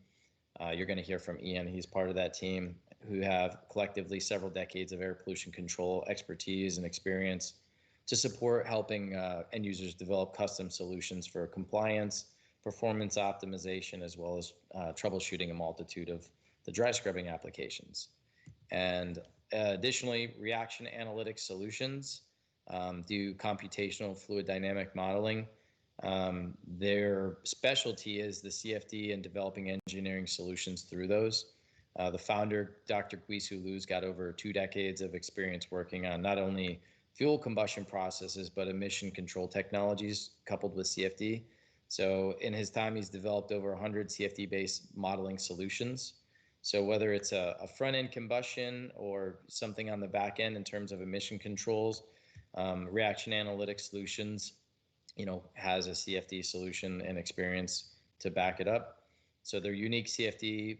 You're going to hear from Ian. He's part of that team, who have collectively several decades of air pollution control expertise and experience to support helping end users develop custom solutions for compliance, performance optimization, as well as troubleshooting a multitude of the dry scrubbing applications. And additionally, Reaction Analytics Solutions do computational fluid dynamic modeling. Their specialty is the CFD and developing engineering solutions through those. The founder, Dr. Guisu Lu's, got over 2 decades of experience working on not only fuel combustion processes, but emission control technologies coupled with CFD. So in his time, he's developed over 100 CFD-based modeling solutions. So whether it's a front-end combustion or something on the back end in terms of emission controls, Reaction Analytics Solutions, has a CFD solution and experience to back it up. So their unique CFD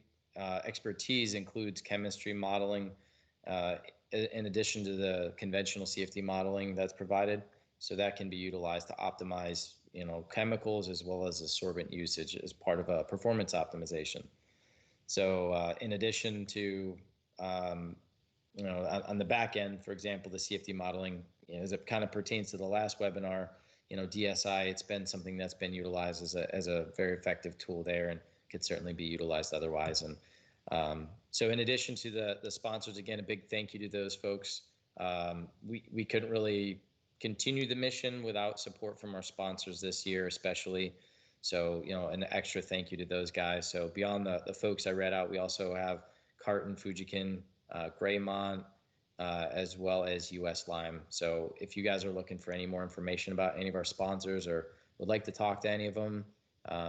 expertise includes chemistry modeling, in addition to the conventional CFD modeling that's provided. So that can be utilized to optimize, chemicals as well as the sorbent usage as part of a performance optimization. So in addition to, on the back end, for example, the CFD modeling, as it kind of pertains to the last webinar, DSI, it's been something that's been utilized as a very effective tool there and could certainly be utilized otherwise. And so in addition to the sponsors, again, a big thank you to those folks. We couldn't really continue the mission without support from our sponsors this year, especially. So, an extra thank you to those guys. So beyond the folks I read out, we also have Carton, Fujikin, Graymont, as well as US Lime. So if you guys are looking for any more information about any of our sponsors or would like to talk to any of them,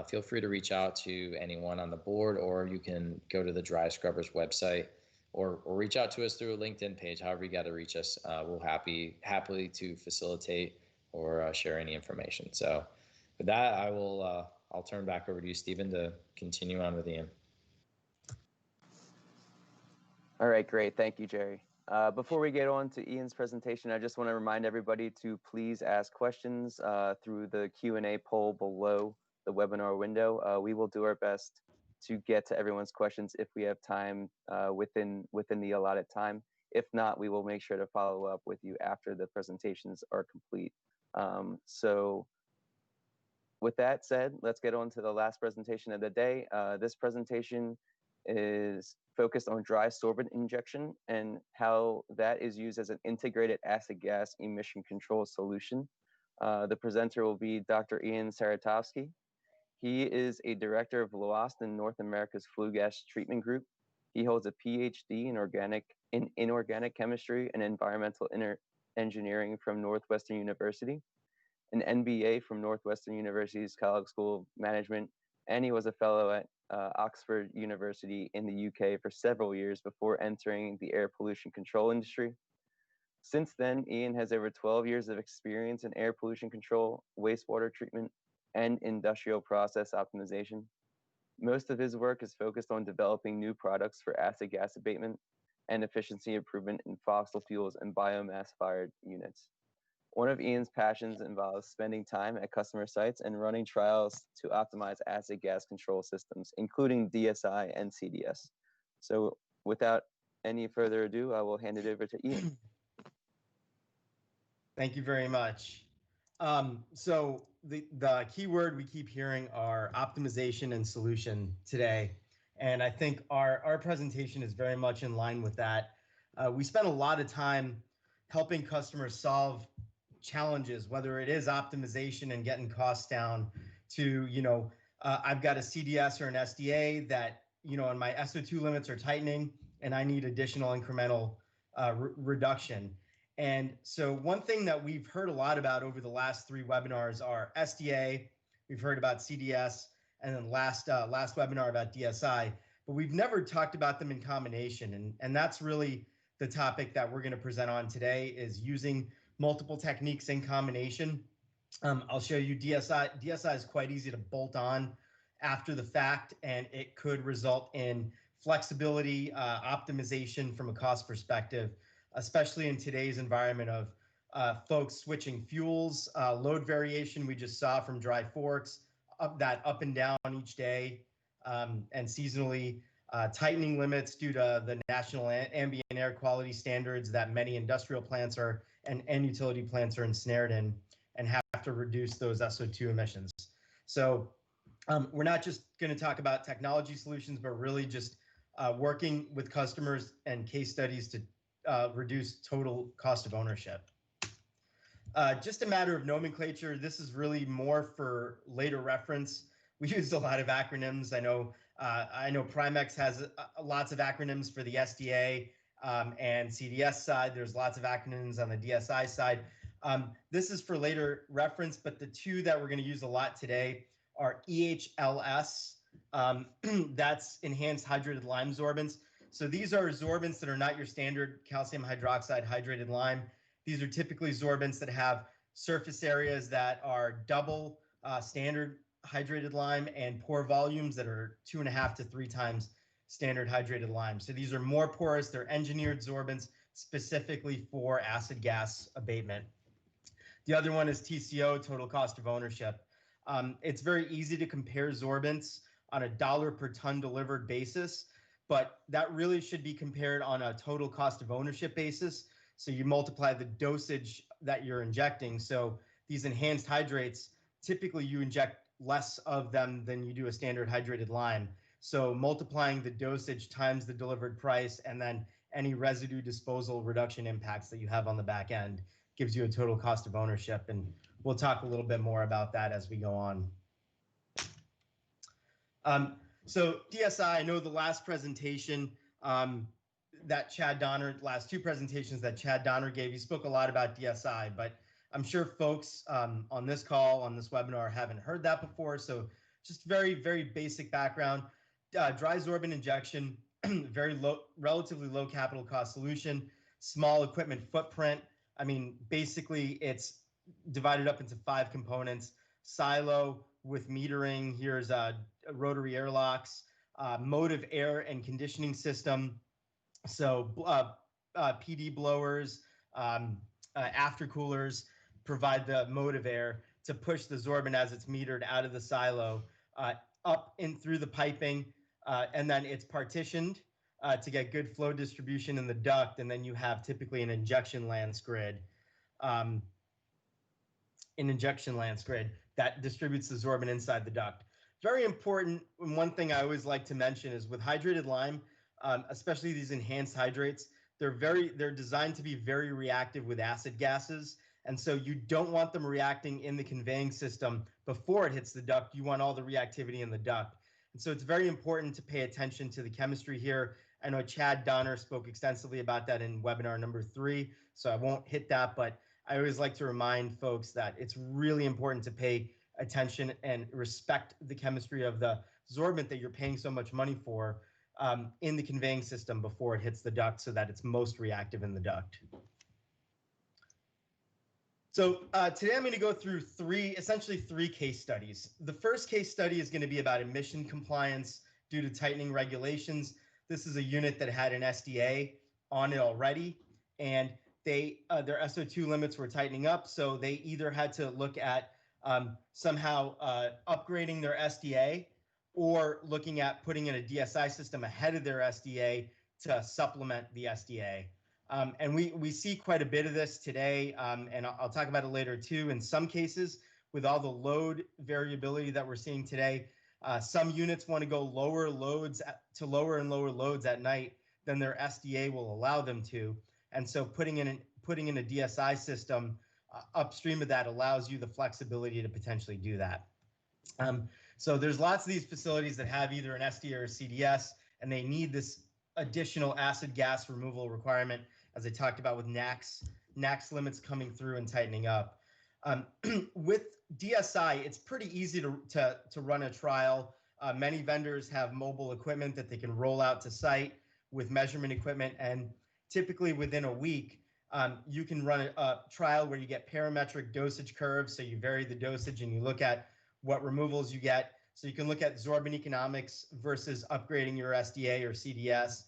feel free to reach out to anyone on the board, or you can go to the Dry Scrubbers website or reach out to us through a LinkedIn page. However you got to reach us, we'll happily to facilitate or share any information. So with that, I'll turn back over to you, Stephen, to continue on with Ian. All right, great. Thank you, Jerry. Before we get on to Ian's presentation, I just want to remind everybody to please ask questions through the Q&A poll below the webinar window. We will do our best to get to everyone's questions if we have time within the allotted time. If not, we will make sure to follow up with you after the presentations are complete. So with that said, let's get on to the last presentation of the day. This presentation is focused on dry sorbent injection and how that is used as an integrated acid gas emission control solution. The presenter will be Dr. Ian Saratovsky. He is a director of Lhoist in North America's flue gas treatment group. He holds a PhD in inorganic chemistry and environmental engineering from Northwestern University, an MBA from Northwestern University's College School of Management, and he was a fellow at Oxford University in the UK for several years before entering the air pollution control industry. Since then, Ian has over 12 years of experience in air pollution control, wastewater treatment, and industrial process optimization. Most of his work is focused on developing new products for acid gas abatement and efficiency improvement in fossil fuels and biomass-fired units. One of Ian's passions involves spending time at customer sites and running trials to optimize acid gas control systems, including DSI and CDS. So without any further ado, I will hand it over to Ian. Thank you very much. So the key word we keep hearing are optimization and solution today. And I think our presentation is very much in line with that. We spent a lot of time helping customers solve challenges, whether it is optimization and getting costs down to, I've got a CDS or an SDA that, and my SO2 limits are tightening and I need additional incremental reduction. And so one thing that we've heard a lot about over the last 3 webinars are SDA, we've heard about CDS, and then last webinar about DSI, but we've never talked about them in combination. And that's really the topic that we're going to present on today, is using multiple techniques in combination. I'll show you DSI. DSI is quite easy to bolt on after the fact, and it could result in flexibility, optimization from a cost perspective, especially in today's environment folks switching fuels, load variation we just saw from Dry Forks, up and down each day, and seasonally, tightening limits due to the national ambient air quality standards that many industrial plants are and utility plants are ensnared in, and have to reduce those SO2 emissions. So we're not just going to talk about technology solutions, but really just working with customers and case studies to reduce total cost of ownership. Just a matter of nomenclature. This is really more for later reference. We used a lot of acronyms. I know Primex has lots of acronyms for the SDA and CDS side. There's lots of acronyms on the DSI side. This is for later reference, but the two that we're going to use a lot today are EHLS. That's enhanced hydrated lime sorbents. So these are sorbents that are not your standard calcium hydroxide hydrated lime. These are typically sorbents that have surface areas that are double standard hydrated lime and pore volumes that are 2.5 to 3 times standard hydrated lime. So these are more porous. They're engineered sorbents specifically for acid gas abatement. The other one is TCO, total cost of ownership. It's very easy to compare sorbents on a $ per ton delivered basis, but that really should be compared on a total cost of ownership basis. So you multiply the dosage that you're injecting. So these enhanced hydrates, typically you inject less of them than you do a standard hydrated lime. So multiplying the dosage times the delivered price and then any residue disposal reduction impacts that you have on the back end gives you a total cost of ownership. And we'll talk a little bit more about that as we go on. So DSI, I know the last presentation that Chad Donner, last two presentations that Chad Donner gave, he spoke a lot about DSI, but I'm sure folks on this call, on this webinar, haven't heard that before. So just very, very basic background. Dry sorbent injection, very low, relatively low capital cost solution, small equipment footprint. I mean, basically it's divided up into 5 components: silo with metering. Here's rotary airlocks, motive air and conditioning system. So PD blowers, aftercoolers provide the motive air to push the sorbent as it's metered out of the silo up in through the piping, and then it's partitioned to get good flow distribution in the duct, and then you have typically an injection lance grid. That distributes the sorbent inside the duct. Very important, and one thing I always like to mention is with hydrated lime, especially these enhanced hydrates, they're designed to be very reactive with acid gases. And so you don't want them reacting in the conveying system before it hits the duct. You want all the reactivity in the duct. And so it's very important to pay attention to the chemistry here. I know Chad Donner spoke extensively about that in webinar number 3, so I won't hit that, but I always like to remind folks that it's really important to pay attention and respect the chemistry of the sorbent that you're paying so much money for in the conveying system before it hits the duct, so that it's most reactive in the duct. So today I'm going to go through essentially three case studies. The first case study is going to be about emission compliance due to tightening regulations. This is a unit that had an SDA on it already, and their SO2 limits were tightening up, so they either had to look at somehow upgrading their SDA or looking at putting in a DSI system ahead of their SDA to supplement the SDA. And we see quite a bit of this today, and I'll talk about it later too. In some cases, with all the load variability that we're seeing today, some units want to go lower loads to lower and lower loads at night than their SDA will allow them to. And so putting in a DSI system upstream of that allows you the flexibility to potentially do that. So there's lots of these facilities that have either an SDA or a CDS, and they need this additional acid gas removal requirement, as I talked about with NACS limits coming through and tightening up. With DSI, it's pretty easy to run a trial. Many vendors have mobile equipment that they can roll out to site with measurement equipment, and typically within a week, you can run a trial where you get parametric dosage curves. So you vary the dosage and you look at what removals you get. So you can look at sorbent economics versus upgrading your SDA or CDS.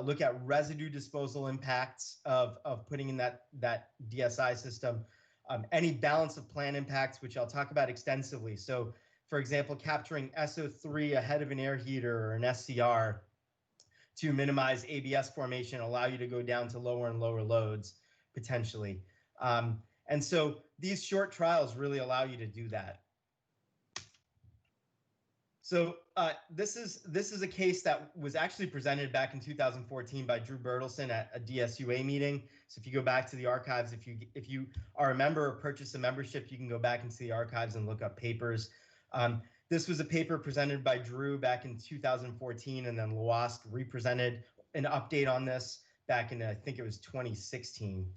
look at residue disposal impacts of putting in that DSI system, any balance of plant impacts, which I'll talk about extensively. So, for example, capturing SO3 ahead of an air heater or an SCR to minimize ABS formation, allow you to go down to lower and lower loads potentially. And so these short trials really allow you to do that. So this is a case that was actually presented back in 2014 by Drew Bertelson at a DSUA meeting. So if you go back to the archives, if you are a member or purchase a membership, you can go back into the archives and look up papers. This was a paper presented by Drew back in 2014, and then Lhoist represented an update on this back in, I think it was 2016.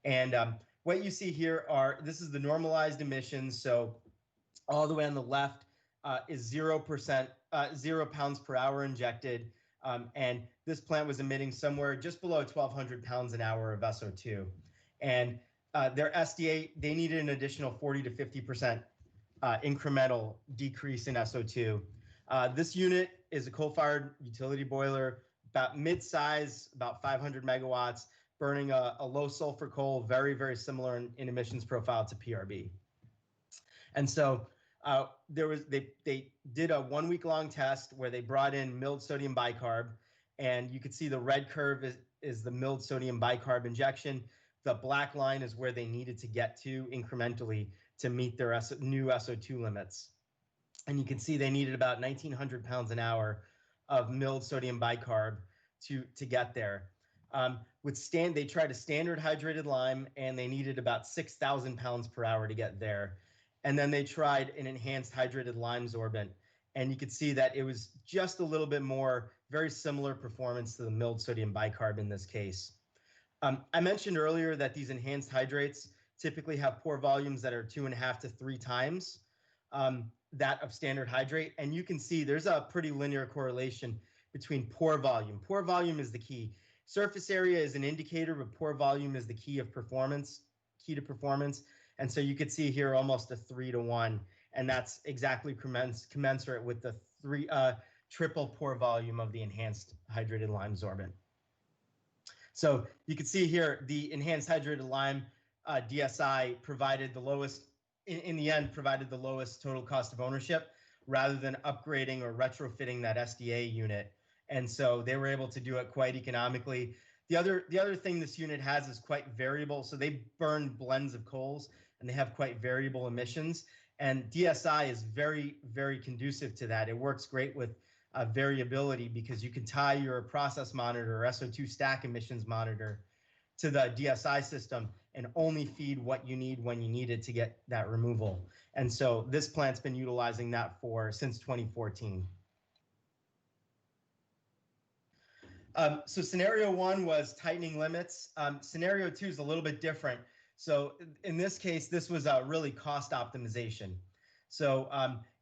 And what you see here this is the normalized emissions. So all the way on the left is 0%, 0 pounds per hour injected. And this plant was emitting somewhere just below 1,200 pounds an hour of SO2. And their SDA, they needed an additional 40 to 50% incremental decrease in SO2. This unit is a coal-fired utility boiler, about mid-size, about 500 megawatts, burning a low sulfur coal, very, very similar in emissions profile to PRB. And so they did a 1 week long test where they brought in milled sodium bicarb, and you could see the red curve is the milled sodium bicarb injection. The black line is where they needed to get to incrementally to meet their new SO2 limits. And you can see they needed about 1,900 pounds an hour of milled sodium bicarb to get there. They tried a standard hydrated lime, and they needed about 6,000 pounds per hour to get there. And then they tried an enhanced hydrated lime sorbent, and you could see that it was just a little bit more, very similar performance to the milled sodium bicarb in this case. I mentioned earlier that these enhanced hydrates typically have pore volumes that are 2.5 to 3 times that of standard hydrate. And you can see there's a pretty linear correlation between pore volume. Pore volume is the key. Surface area is an indicator, but pore volume is the key to performance. And so you could see here almost a 3 to 1, and that's exactly commensurate with the triple pore volume of the enhanced hydrated lime sorbent. So you can see here the enhanced hydrated lime DSI provided the lowest, in the end, provided the lowest total cost of ownership rather than upgrading or retrofitting that SDA unit. And so they were able to do it quite economically. The other thing this unit has is quite variable. So they burn blends of coals, and they have quite variable emissions. And DSI is very, very conducive to that. It works great with variability because you can tie your process monitor or SO2 stack emissions monitor to the DSI system and only feed what you need when you need it to get that removal. And so this plant's been utilizing that since 2014. So scenario 1 was tightening limits. Scenario 2 is a little bit different. So in this case, this was really cost optimization. So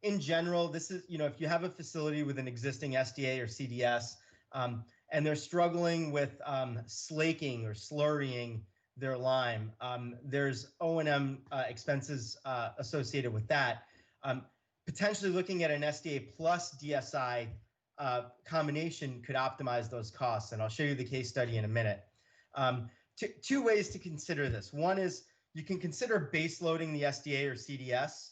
in general, this is, if you have a facility with an existing SDA or CDS and they're struggling with slaking or slurrying their lime, there's O&M expenses associated with that. Potentially looking at an SDA plus DSI combination could optimize those costs. And I'll show you the case study in a minute. Two ways to consider this. One is you can consider base loading the SDA or CDS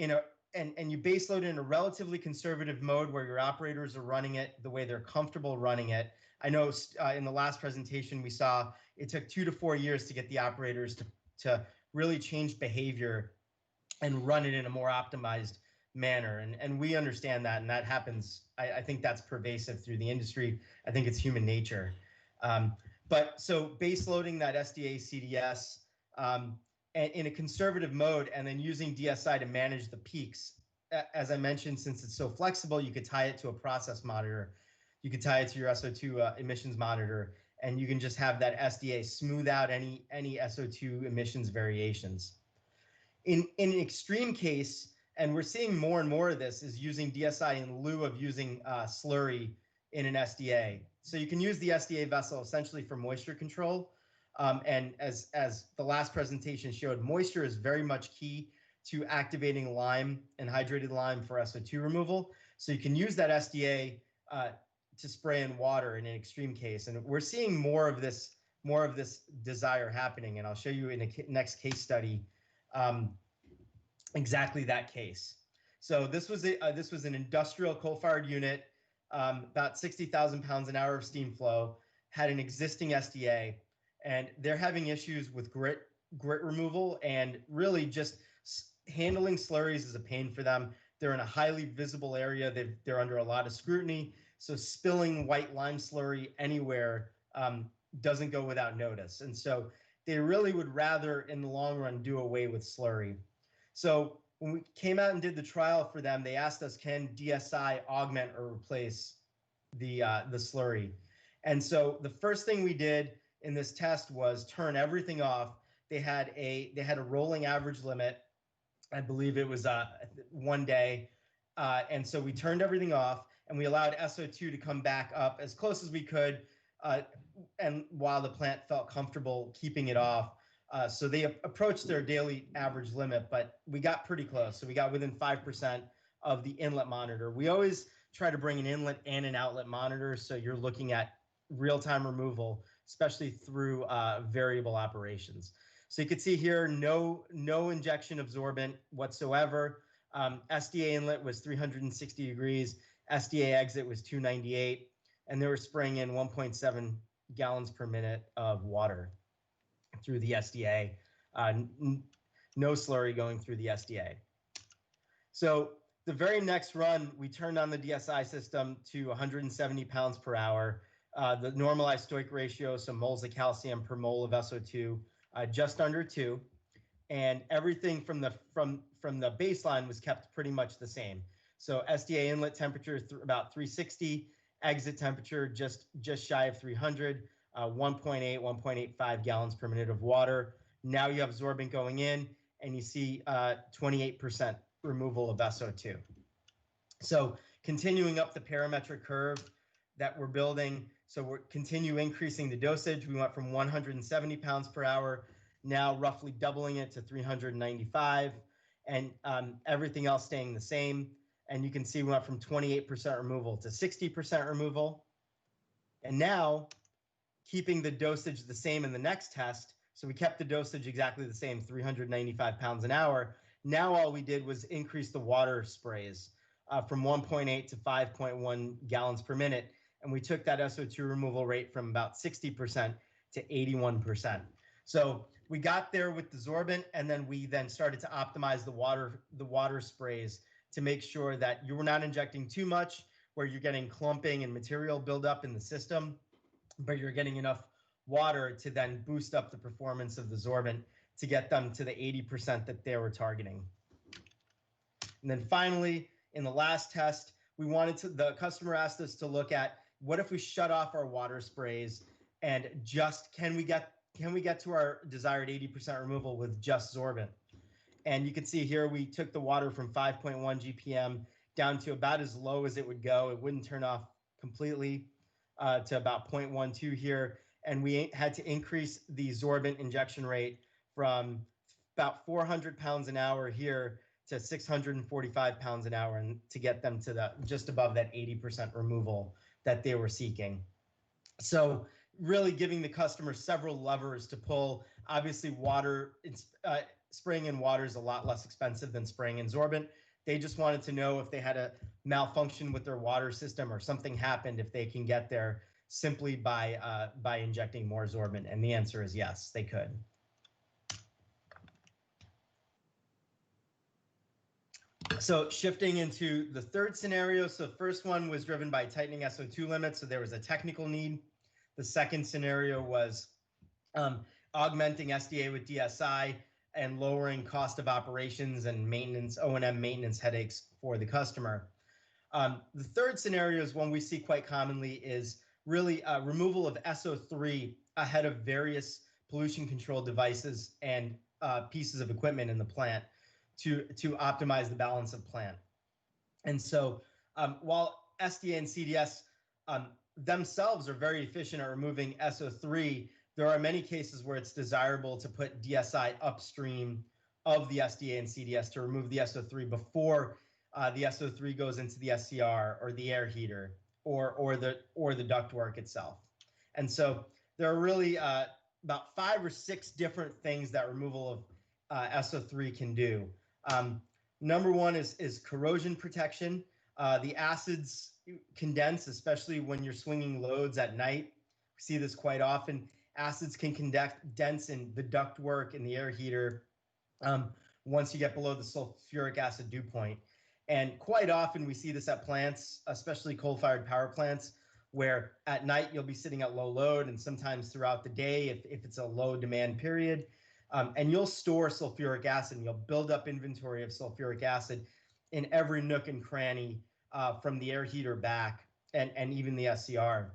and you base load in a relatively conservative mode where your operators are running it the way they're comfortable running it. I know in the last presentation we saw it took 2 to 4 years to get the operators to really change behavior and run it in a more optimized manner. And we understand that, and that happens. I think that's pervasive through the industry. I think it's human nature. But so base loading that SDA CDS in a conservative mode and then using DSI to manage the peaks. As I mentioned, since it's so flexible, you could tie it to a process monitor. You could tie it to your SO2 emissions monitor, and you can just have that SDA smooth out any SO2 emissions variations. In an extreme case, and we're seeing more and more of this, is using DSI in lieu of using slurry in an SDA. So you can use the SDA vessel essentially for moisture control. And as the last presentation showed, moisture is very much key to activating lime and hydrated lime for SO2 removal. So you can use that SDA to spray in water in an extreme case. And we're seeing more of this desire happening. And I'll show you in a next case study exactly that case. So this was an industrial coal-fired unit, about 60,000 pounds an hour of steam flow, had an existing SDA, and they're having issues with grit removal, and really just handling slurries is a pain for them. They're in a highly visible area. They're under a lot of scrutiny. So spilling white lime slurry anywhere doesn't go without notice. And so they really would rather, in the long run, do away with slurry. So when we came out and did the trial for them, they asked us, can DSI augment or replace the slurry? And so the first thing we did in this test was turn everything off. They had a rolling average limit. I believe it was 1 day. And so we turned everything off and we allowed SO2 to come back up as close as we could. And while the plant felt comfortable keeping it off. So they approached their daily average limit, but we got pretty close. So we got within 5% of the inlet monitor. We always try to bring an inlet and an outlet monitor. So you're looking at real-time removal, especially through variable operations. So you can see here, no injection of sorbent whatsoever. SDA inlet was 360 degrees. SDA exit was 298. And they were spraying in 1.7 gallons per minute of water through the SDA. No slurry going through the SDA. So the very next run, we turned on the DSI system to 170 pounds per hour. The normalized stoic ratio, so moles of calcium per mole of SO2, just under 2, and everything from the baseline was kept pretty much the same. So SDA inlet temperature about 360, exit temperature just shy of 300, 1.8, 1.85 gallons per minute of water. Now you have sorbent going in, and you see 28% removal of SO2. So continuing up the parametric curve that we're building, so we're continue increasing the dosage. We went from 170 pounds per hour, now roughly doubling it to 395, and everything else staying the same. And you can see we went from 28% removal to 60% removal. And now keeping the dosage the same in the next test. So we kept the dosage exactly the same, 395 pounds an hour. Now all we did was increase the water sprays from 1.8 to 5.1 gallons per minute. And we took that SO2 removal rate from about 60% to 81%. So we got there with the sorbent, and then we started to optimize the water sprays to make sure that you were not injecting too much where you're getting clumping and material buildup in the system, but you're getting enough water to then boost up the performance of the sorbent to get them to the 80% that they were targeting. And then finally, in the last test, the customer asked us to look at, what if we shut off our water sprays and just, can we get to our desired 80% removal with just sorbent? And you can see here, we took the water from 5.1 GPM down to about as low as it would go. It wouldn't turn off completely to about 0.12 here. And we had to increase the sorbent injection rate from about 400 pounds an hour here to 645 pounds an hour, and to get them to just above that 80% removal that they were seeking. So really giving the customer several levers to pull. Obviously, spraying in water is a lot less expensive than spraying in sorbent. They just wanted to know if they had a malfunction with their water system or something happened, if they can get there simply by injecting more sorbent. And the answer is yes, they could. So shifting into the third scenario. So the first one was driven by tightening SO2 limits. So there was a technical need. The second scenario was augmenting SDA with DSI and lowering cost of operations and maintenance, O&M maintenance headaches for the customer. The third scenario is one we see quite commonly, is really removal of SO3 ahead of various pollution control devices and pieces of equipment in the plant to optimize the balance of plant. And so while SDA and CDS themselves are very efficient at removing SO3, there are many cases where it's desirable to put DSI upstream of the SDA and CDS to remove the SO3 before the SO3 goes into the SCR or the air heater or the ductwork itself. And so there are really about 5 or 6 different things that removal of SO3 can do. Number one is corrosion protection. The acids condense, especially when you're swinging loads at night. We see this quite often. Acids can condense in the ductwork and the air heater once you get below the sulfuric acid dew point. And quite often we see this at plants, especially coal-fired power plants, where at night you'll be sitting at low load and sometimes throughout the day if it's a low demand period. And you'll store sulfuric acid and you'll build up inventory of sulfuric acid in every nook and cranny from the air heater back and even the SCR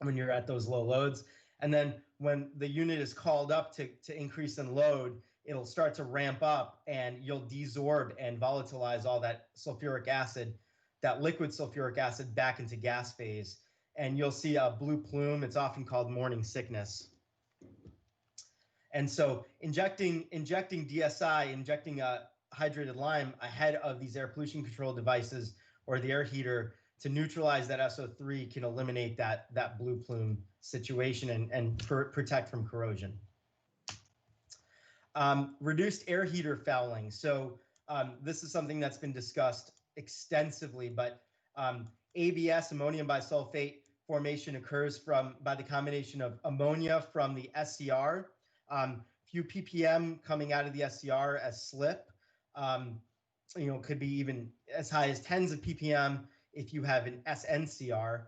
when you're at those low loads. And then when the unit is called up to increase in load, it'll start to ramp up and you'll desorb and volatilize all that sulfuric acid, that liquid sulfuric acid, back into gas phase. And you'll see a blue plume. It's often called morning sickness. And so injecting DSI, injecting hydrated lime ahead of these air pollution control devices or the air heater to neutralize that SO3 can eliminate that blue plume situation and protect from corrosion. Reduced air heater fouling. So this is something that's been discussed extensively, but ABS, ammonium bisulfate formation, occurs by the combination of ammonia from the SCR, few ppm coming out of the SCR as slip, could be even as high as tens of ppm if you have an SNCR,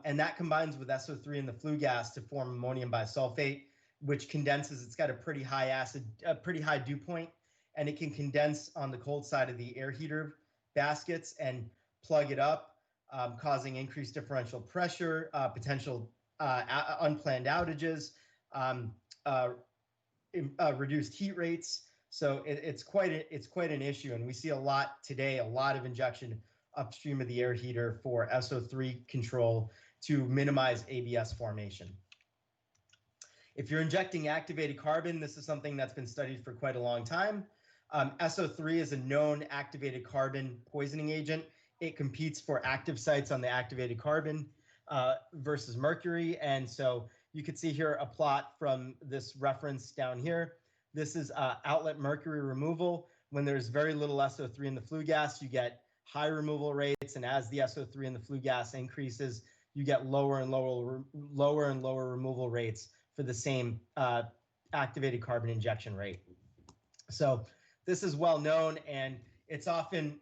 and that combines with SO3 in the flue gas to form ammonium bisulfate, which condenses. It's got a pretty high dew point, and it can condense on the cold side of the air heater baskets and plug it up, causing increased differential pressure, potential unplanned outages, reduced heat rates. So it's quite an issue, and we see a lot today, a lot of injection upstream of the air heater for SO3 control to minimize ABS formation. If you're injecting activated carbon, this is something that's been studied for quite a long time. SO3 is a known activated carbon poisoning agent. It competes for active sites on the activated carbon versus mercury. And so you could see here a plot from this reference down here. This is outlet mercury removal. When there's very little SO3 in the flue gas, you get high removal rates. And as the SO3 in the flue gas increases, you get lower and lower removal rates for the same activated carbon injection rate. So this is well known, and it's often,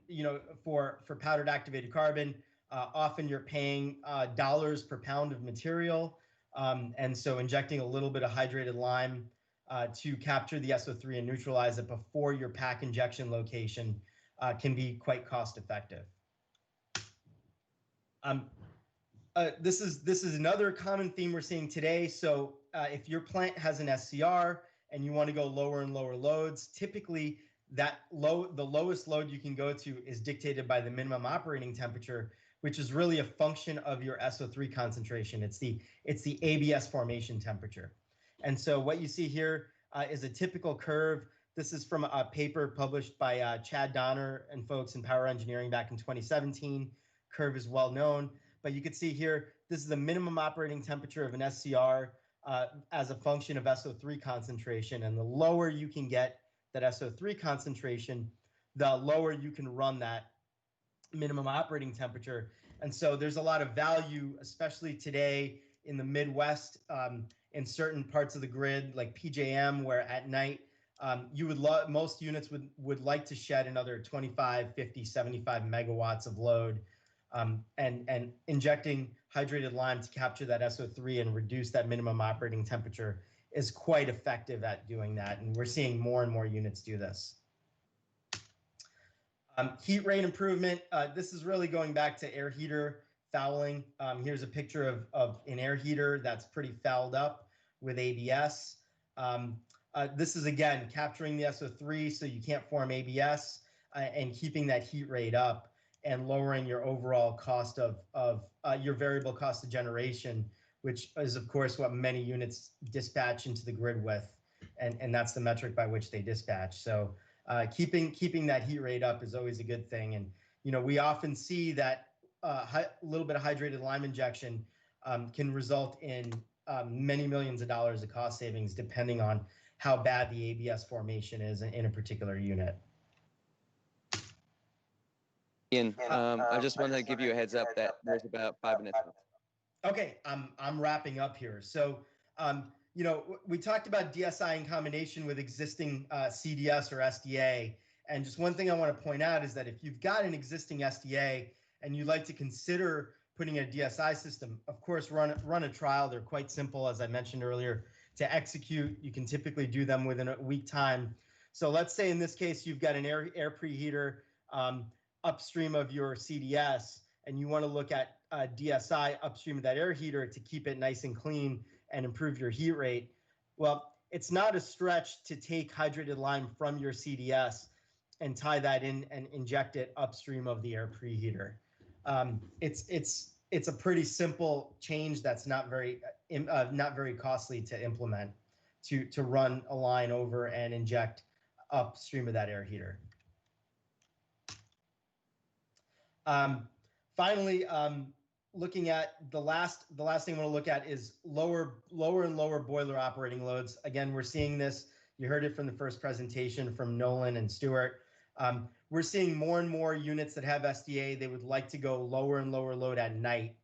for powdered activated carbon, often you're paying dollars per pound of material. And so injecting a little bit of hydrated lime to capture the SO3 and neutralize it before your pack injection location can be quite cost effective. This is another common theme we're seeing today. So if your plant has an SCR and you want to go lower and lower loads, typically the lowest load you can go to is dictated by the minimum operating temperature, which is really a function of your SO3 concentration. It's the ABS formation temperature. And so what you see here is a typical curve. This is from a paper published by Chad Donner and folks in Power Engineering back in 2017. Curve is well known, but you can see here, this is the minimum operating temperature of an SCR as a function of SO3 concentration. And the lower you can get that SO3 concentration, the lower you can run that minimum operating temperature. And so there's a lot of value, especially today in the Midwest, in certain parts of the grid like PJM, where at night most units would like to shed another 25, 50, 75 megawatts of load, and injecting hydrated lime to capture that SO3 and reduce that minimum operating temperature is quite effective at doing that. And we're seeing more and more units do this. Heat rate improvement. This is really going back to air heater fouling. Here's a picture of an air heater that's pretty fouled up with ABS. This is, again, capturing the SO3 so you can't form ABS and keeping that heat rate up and lowering your overall cost of your variable cost of generation, which is, of course, what many units dispatch into the grid with. And that's the metric by which they dispatch. So keeping that heat rate up is always a good thing. And, we often see that little bit of hydrated lime injection can result in many millions of dollars of cost savings, depending on how bad the ABS formation is in a particular unit. Ian, I just wanted to give you a heads up that there's about 5 minutes left. Okay, I'm wrapping up here. So, you know, we talked about DSI in combination with existing CDS or SDA. And just one thing I want to point out is that if you've got an existing SDA and you'd like to consider putting a DSI system, of course, run a trial. They're quite simple, as I mentioned earlier, to execute. You can typically do them within a week time. So let's say in this case, you've got an air preheater upstream of your CDS, and you want to look at DSI upstream of that air heater to keep it nice and clean and improve your heat rate. Well, it's not a stretch to take hydrated lime from your CDS and tie that in and inject it upstream of the air preheater. It's a pretty simple change that's not very costly to implement, to run a line over and inject upstream of that air heater. Finally, looking at the last thing I want to look at is lower and lower boiler operating loads. Again, we're seeing this. You heard it from the first presentation from Nolan and Stewart. We're seeing more and more units that have SDA. They would like to go lower and lower load at night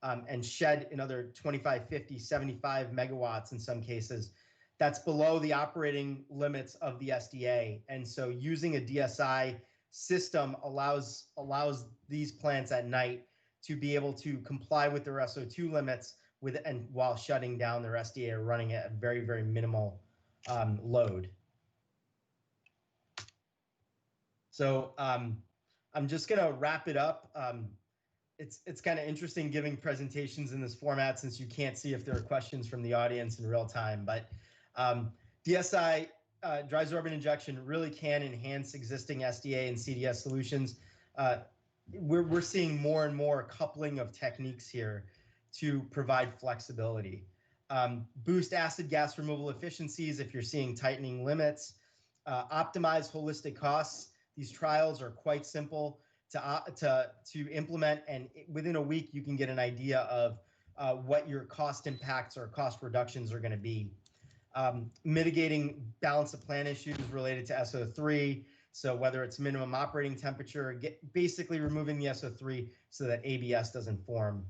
and shed another 25, 50, 75 megawatts in some cases. That's below the operating limits of the SDA. And so using a DSI system allows these plants at night to be able to comply with their SO2 limits while shutting down their SDA or running at a very, very minimal load. So I'm just going to wrap it up. It's kind of interesting giving presentations in this format since you can't see if there are questions from the audience in real time. But DSI, dry sorbent injection, really can enhance existing SDA and CDS solutions. We're seeing more and more coupling of techniques here to provide flexibility. Boost acid gas removal efficiencies if you're seeing tightening limits. Optimize holistic costs. These trials are quite simple to implement, and within a week you can get an idea of what your cost impacts or cost reductions are going to be. Mitigating balance of plant issues related to SO3. So whether it's minimum operating temperature, basically removing the SO3 so that ABS doesn't form.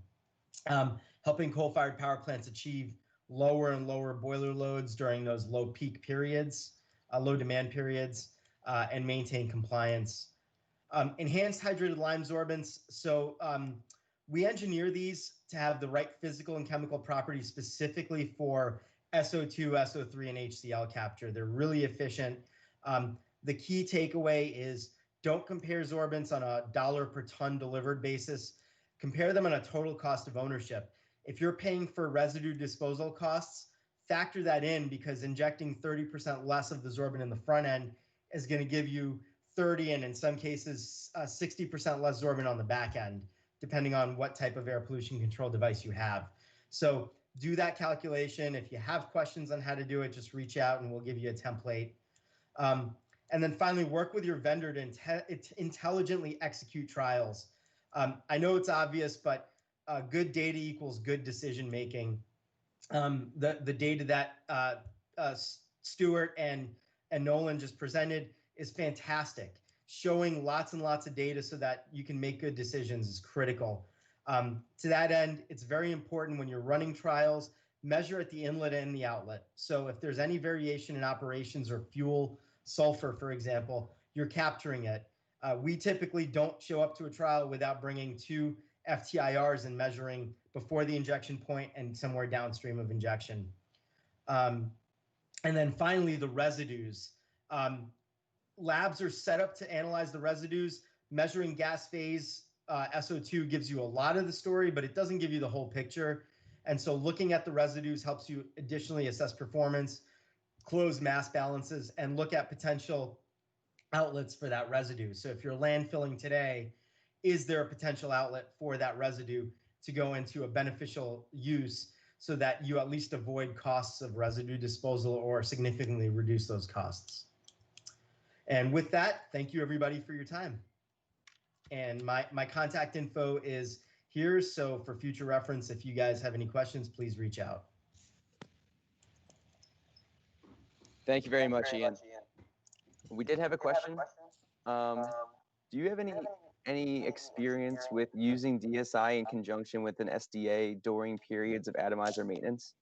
Helping coal-fired power plants achieve lower and lower boiler loads during those low peak periods, low demand periods, and maintain compliance. Enhanced hydrated lime sorbents. So we engineer these to have the right physical and chemical properties specifically for SO2, SO3, and HCl capture. They're really efficient. The key takeaway is don't compare sorbents on a dollar per ton delivered basis. Compare them on a total cost of ownership. If you're paying for residue disposal costs, factor that in because injecting 30% less of the sorbent in the front end is going to give you 30 and in some cases 60% less sorbent on the back end, depending on what type of air pollution control device you have. So do that calculation. If you have questions on how to do it, just reach out and we'll give you a template. And then finally, work with your vendor to intelligently execute trials. I know it's obvious, but good data equals good decision making. The data that Stewart and Nolan just presented is fantastic. Showing lots and lots of data so that you can make good decisions is critical. To that end, it's very important when you're running trials, measure at the inlet and the outlet. So if there's any variation in operations or fuel, sulfur, for example, you're capturing it. We typically don't show up to a trial without bringing 2 FTIRs and measuring before the injection point and somewhere downstream of injection. And then finally, the residues. Labs are set up to analyze the residues. Measuring gas phase SO2 gives you a lot of the story, but it doesn't give you the whole picture. And so looking at the residues helps you additionally assess performance, close mass balances, and look at potential outlets for that residue. So if you're landfilling today, is there a potential outlet for that residue to go into a beneficial use so that you at least avoid costs of residue disposal or significantly reduce those costs? And with that, thank you everybody for your time. And my contact info is here. So for future reference, if you guys have any questions, please reach out. Thank you very much, Ian. We did have a question. Do you have any experience with using DSI in conjunction with an SDA during periods of atomizer maintenance?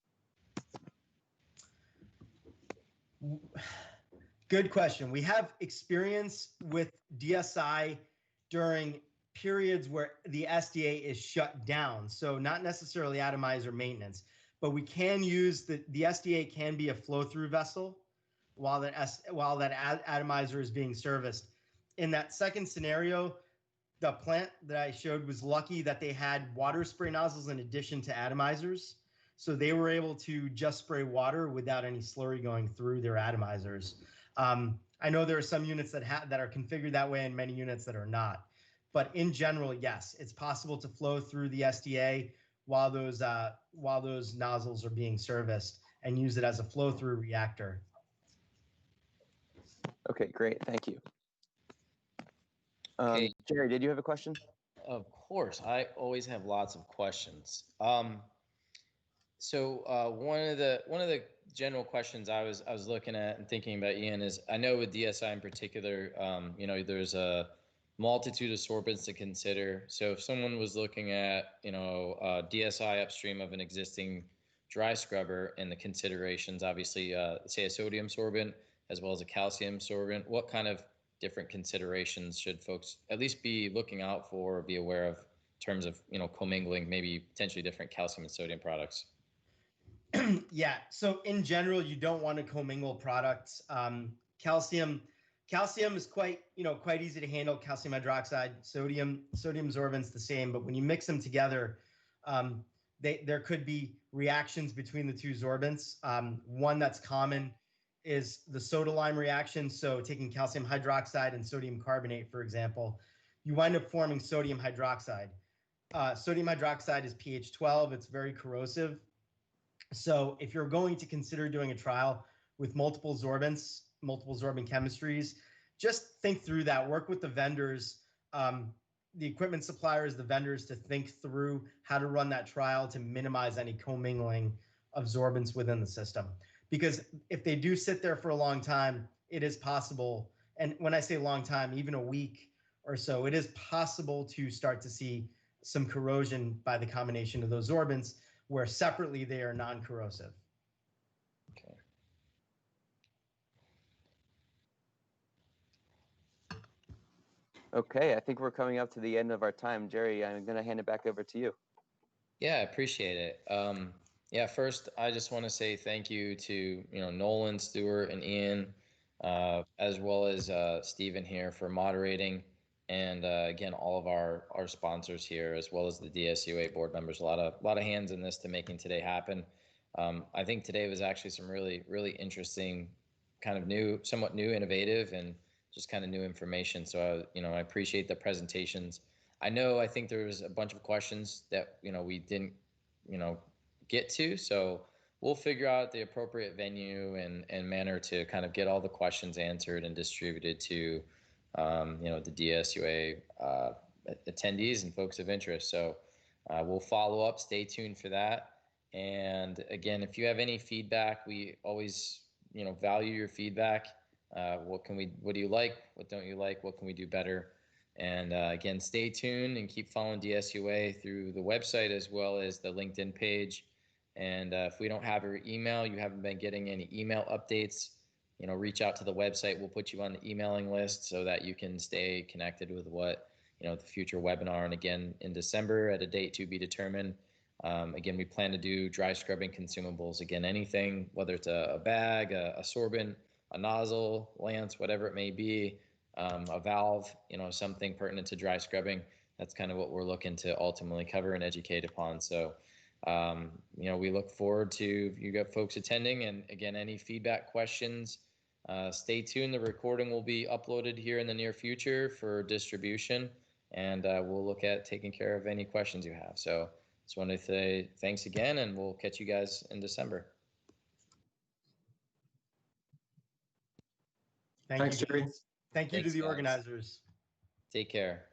Good question. We have experience with DSI during periods where the SDA is shut down. So not necessarily atomizer maintenance, but we can use the SDA can be a flow-through vessel while that atomizer is being serviced. In that second scenario, the plant that I showed was lucky that they had water spray nozzles in addition to atomizers. So they were able to just spray water without any slurry going through their atomizers. I know there are some units that are configured that way and many units that are not. But in general, yes, it's possible to flow through the SDA while those nozzles are being serviced and use it as a flow-through reactor. Okay, great. Thank you. Okay. Jerry, did you have a question? Of course, I always have lots of questions. So one of the general questions I was looking at and thinking about, Ian, is I know with DSI in particular, you know, there's a multitude of sorbents to consider. So if someone was looking at, you know, DSI upstream of an existing dry scrubber and the considerations, obviously, say a sodium sorbent as well as a calcium sorbent, what kind of different considerations should folks at least be looking out for or be aware of in terms of, you know, commingling maybe potentially different calcium and sodium products? Yeah, so in general, you don't want to commingle products. Calcium is quite easy to handle. Calcium hydroxide, sodium sorbent's the same, but when you mix them together, there could be reactions between the two sorbents. One that's common is the soda-lime reaction. So taking calcium hydroxide and sodium carbonate, for example, you wind up forming sodium hydroxide. Sodium hydroxide is pH 12. It's very corrosive. So if you're going to consider doing a trial with multiple sorbent chemistries, just think through that. Work with the vendors, the equipment suppliers, the vendors, to think through how to run that trial to minimize any commingling of sorbents within the system. Because if they do sit there for a long time, it is possible, and when I say long time, even a week or so, it is possible to start to see some corrosion by the combination of those sorbents, where separately they are non-corrosive. Okay. Okay, I think we're coming up to the end of our time. Jerry, I'm going to hand it back over to you. Yeah, I appreciate it. Yeah, first, I just want to say thank you to, you know, Nolan, Stewart, and Ian, as well as Stephen here for moderating. And again, all of our sponsors here, as well as the DSUA board members, a lot of hands in this to making today happen. I think today was actually some really interesting, kind of somewhat new, innovative, and just kind of new information. So you know, I appreciate the presentations. I think there was a bunch of questions that, you know, we didn't, you know, get to. So we'll figure out the appropriate venue and manner to kind of get all the questions answered and distributed to, you know, the DSUA attendees and folks of interest. So we'll follow up. Stay tuned for that. And again, if you have any feedback, we always, you know, value your feedback. What do you like? What don't you like? What can we do better? And again, stay tuned and keep following DSUA through the website as well as the LinkedIn page. And if we don't have your email, you haven't been getting any email updates, you know, reach out to the website. We'll put you on the emailing list so that you can stay connected with what, you know, the future webinar. And again, in December at a date to be determined. Again, we plan to do dry scrubbing consumables. Again, anything, whether it's a bag, a sorbent, a nozzle, lance, whatever it may be, a valve, you know, something pertinent to dry scrubbing. That's kind of what we're looking to ultimately cover and educate upon. So, you know, we look forward to you got folks attending, and again, any feedback, questions, stay tuned. The recording will be uploaded here in the near future for distribution, and we'll look at taking care of any questions you have. So just want to say thanks again, and we'll catch you guys in December. Thanks, Jerry. Thank you to the organizers. Take care.